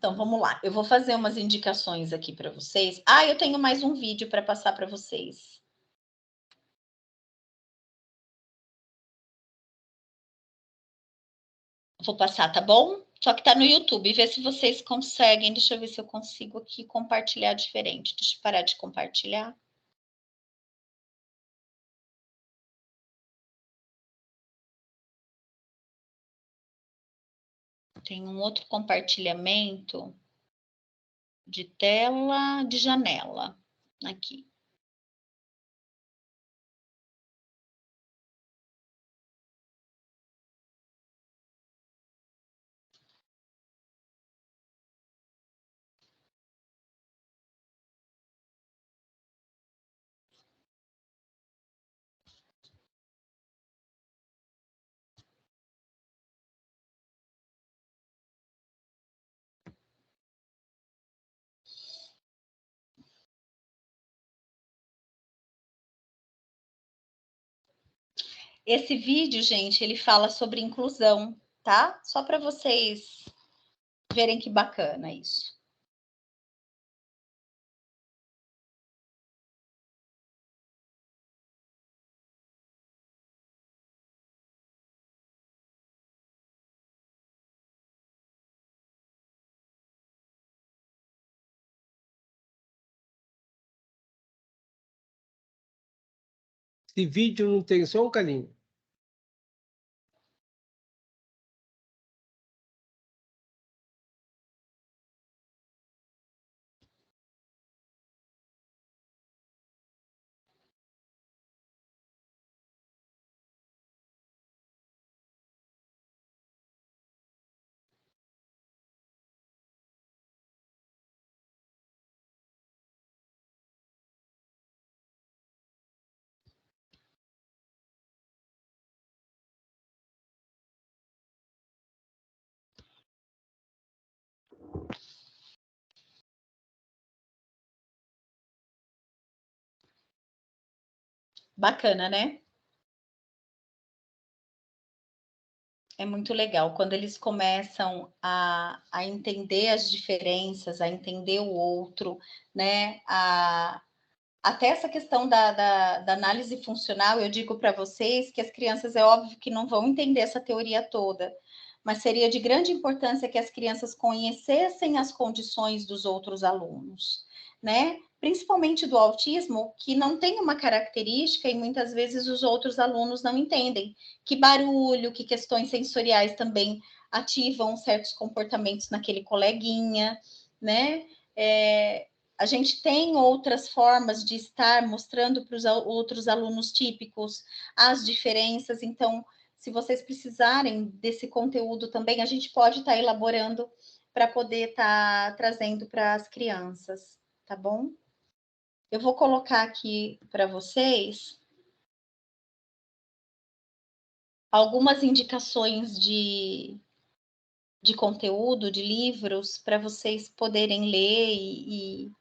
Então, vamos lá. Eu vou fazer umas indicações aqui para vocês. Ah, eu tenho mais um vídeo para passar para vocês. Vou passar, tá bom? Só que tá no YouTube. Vê se vocês conseguem. Deixa eu ver se eu consigo aqui compartilhar diferente. Deixa eu parar de compartilhar. Tem um outro compartilhamento de tela, de janela, aqui. Esse vídeo, gente, ele fala sobre inclusão, tá? Só para vocês verem que bacana isso. Esse vídeo não tem som, Karine? Bacana, né? É muito legal quando eles começam a entender as diferenças, a entender o outro, né? Até essa questão da análise funcional, eu digo para vocês que as crianças, é óbvio que não vão entender essa teoria toda, mas seria de grande importância que as crianças conhecessem as condições dos outros alunos, né? Principalmente do autismo, que não tem uma característica e muitas vezes os outros alunos não entendem. Que barulho, que questões sensoriais também ativam certos comportamentos naquele coleguinha, né? A gente tem outras formas de estar mostrando para os outros alunos típicos as diferenças, então, se vocês precisarem desse conteúdo também, a gente pode estar elaborando para poder estar trazendo para as crianças, tá bom? Eu vou colocar aqui para vocês algumas indicações de conteúdo, de livros, para vocês poderem ler e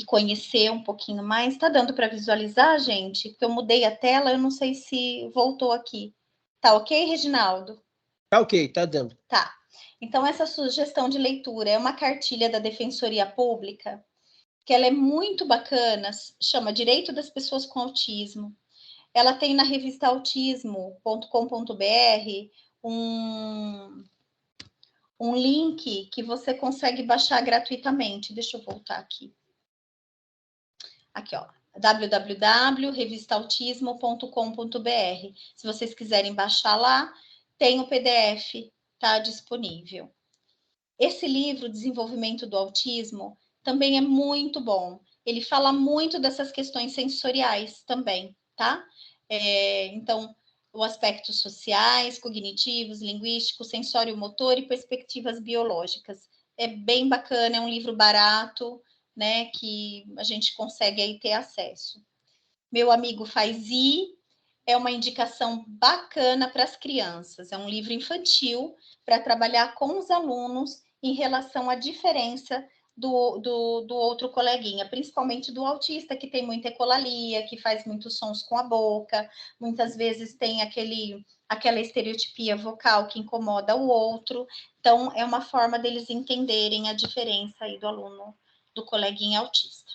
conhecer um pouquinho mais. Está dando para visualizar, gente? Porque eu mudei a tela, eu não sei se voltou aqui. Tá ok, Reginaldo? Tá ok, tá dando. Tá. Então, essa sugestão de leitura é uma cartilha da Defensoria Pública, que ela é muito bacana, chama Direito das Pessoas com Autismo. Ela tem na revista autismo.com.br um link que você consegue baixar gratuitamente. Deixa eu voltar aqui. Aqui, ó, www.revistautismo.com.br. Se vocês quiserem baixar lá, tem o PDF, tá disponível. Esse livro, Desenvolvimento do Autismo, também é muito bom. Ele fala muito dessas questões sensoriais também, tá? Então, os aspectos sociais, cognitivos, linguísticos, sensório-motor e perspectivas biológicas. É bem bacana, é um livro barato, né, que a gente consegue aí ter acesso. Meu Amigo Faz I é uma indicação bacana para as crianças. É um livro infantil para trabalhar com os alunos em relação à diferença do outro coleguinha, principalmente do autista, que tem muita ecolalia, que faz muitos sons com a boca, muitas vezes tem aquela estereotipia vocal que incomoda o outro. Então, é uma forma deles entenderem a diferença aí do aluno, do coleguinha autista.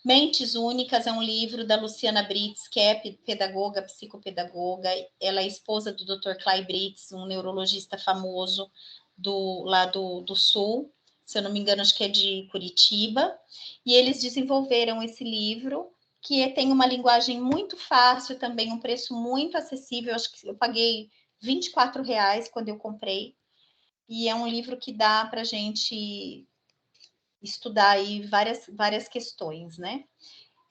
Mentes Únicas é um livro da Luciana Brits, que é pedagoga, psicopedagoga. Ela é esposa do Dr. Clay Brits, um neurologista famoso lá do Sul. Se eu não me engano, acho que é de Curitiba. E eles desenvolveram esse livro, que tem uma linguagem muito fácil, também um preço muito acessível. Acho que eu paguei R$24 quando eu comprei. E é um livro que dá para a gente estudar aí várias questões, né?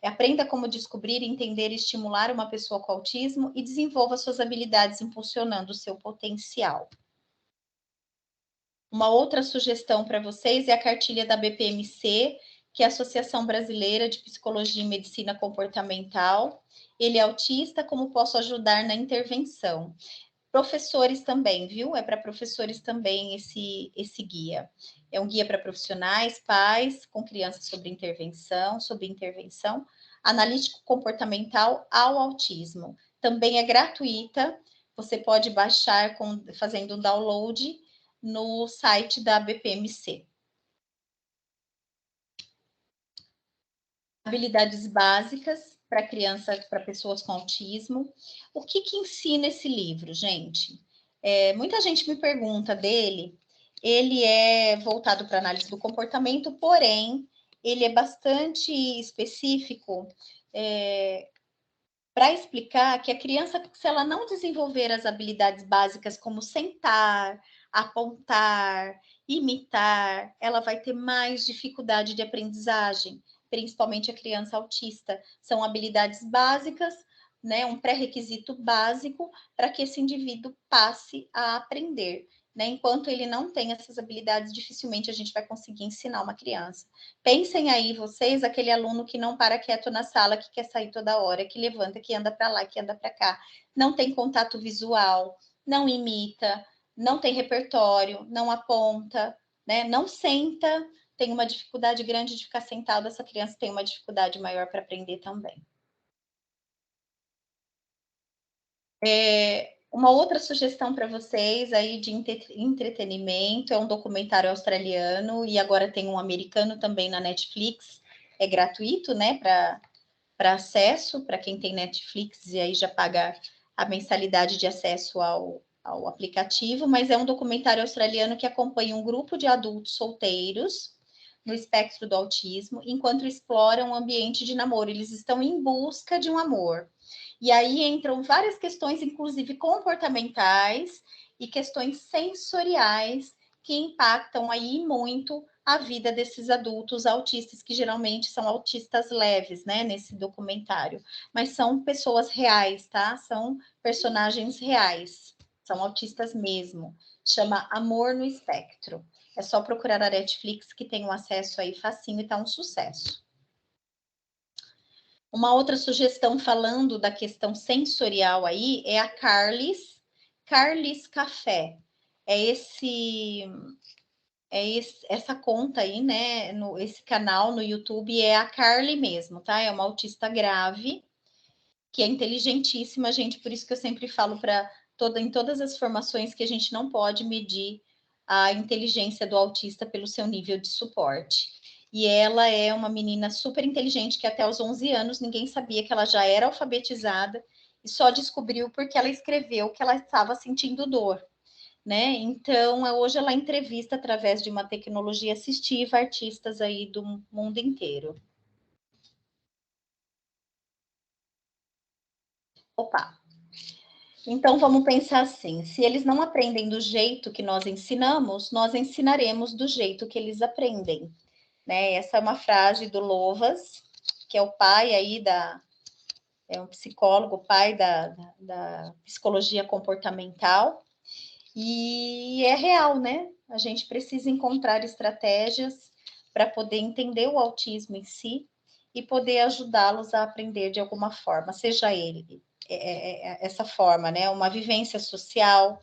Aprenda como descobrir, entender e estimular uma pessoa com autismo e desenvolva suas habilidades impulsionando o seu potencial. Uma outra sugestão para vocês é a cartilha da BPMC, que é a Associação Brasileira de Psicologia e Medicina Comportamental. Ele é autista, como posso ajudar na intervenção? Professores também, viu? É para professores também esse guia. É um guia para profissionais, pais, com crianças sobre intervenção, analítico comportamental ao autismo. Também é gratuita, você pode baixar fazendo um download no site da BPMC. Habilidades básicas para pessoas com autismo. O que ensina esse livro, gente? Muita gente me pergunta dele. Ele é voltado para análise do comportamento, porém, ele é bastante específico para explicar que a criança, se ela não desenvolver as habilidades básicas como sentar, apontar, imitar, ela vai ter mais dificuldade de aprendizagem, principalmente a criança autista. São habilidades básicas, né, um pré-requisito básico para que esse indivíduo passe a aprender. Né? Enquanto ele não tem essas habilidades, dificilmente a gente vai conseguir ensinar uma criança. Pensem aí, vocês, aquele aluno que não para quieto na sala, que quer sair toda hora, que levanta, que anda para lá, que anda para cá, não tem contato visual, não imita, não tem repertório, não aponta, né? Não senta, tem uma dificuldade grande de ficar sentado, essa criança tem uma dificuldade maior para aprender também. Uma outra sugestão para vocês aí de entretenimento é um documentário australiano e agora tem um americano também na Netflix. É gratuito, né, para acesso, para quem tem Netflix e aí já paga a mensalidade de acesso ao aplicativo, mas é um documentário australiano que acompanha um grupo de adultos solteiros no espectro do autismo, enquanto exploram um ambiente de namoro. Eles estão em busca de um amor. E aí entram várias questões, inclusive comportamentais e questões sensoriais, que impactam aí muito a vida desses adultos autistas, que geralmente são autistas leves, né, nesse documentário. Mas são pessoas reais, tá? São personagens reais, são autistas mesmo. Chama Amor no Espectro. É só procurar na Netflix, que tem um acesso aí facinho e tá um sucesso. Uma outra sugestão falando da questão sensorial aí é a Carly's Café. Essa conta aí, né? Esse canal no YouTube é a Carly mesmo, tá? É uma autista grave, que é inteligentíssima, gente. Por isso que eu sempre falo em todas as formações que a gente não pode medir a inteligência do autista pelo seu nível de suporte. E ela é uma menina super inteligente, que até os 11 anos ninguém sabia que ela já era alfabetizada e só descobriu porque ela escreveu que ela estava sentindo dor, né? Então, hoje ela entrevista através de uma tecnologia assistiva artistas aí do mundo inteiro. Opa! Então, vamos pensar assim, se eles não aprendem do jeito que nós ensinamos, nós ensinaremos do jeito que eles aprendem. Né? Essa é uma frase do Lovaas, que é o pai aí é um psicólogo, pai da psicologia comportamental, e é real, né? A gente precisa encontrar estratégias para poder entender o autismo em si e poder ajudá-los a aprender de alguma forma, seja ele essa forma, né? Uma vivência social,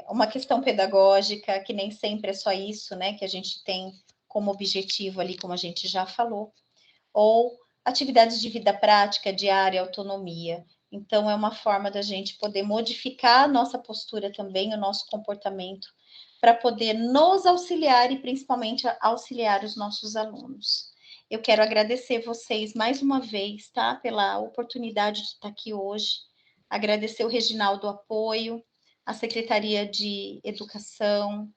uma questão pedagógica, que nem sempre é só isso, né? Que a gente tem como objetivo ali, como a gente já falou, ou atividades de vida prática, diária, autonomia. Então, é uma forma da gente poder modificar a nossa postura também, o nosso comportamento, para poder nos auxiliar e principalmente auxiliar os nossos alunos. Eu quero agradecer vocês mais uma vez, tá? Pela oportunidade de estar aqui hoje. Agradecer o Reginaldo apoio, a Secretaria de Educação,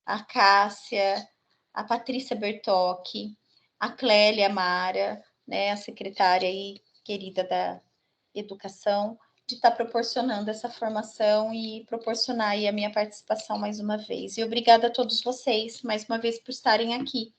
a Cássia, a Patrícia Bertocchi, a Clélia Mara, né, a secretária aí, querida da Educação, de estar proporcionando essa formação e proporcionar aí a minha participação mais uma vez. E obrigada a todos vocês, mais uma vez, por estarem aqui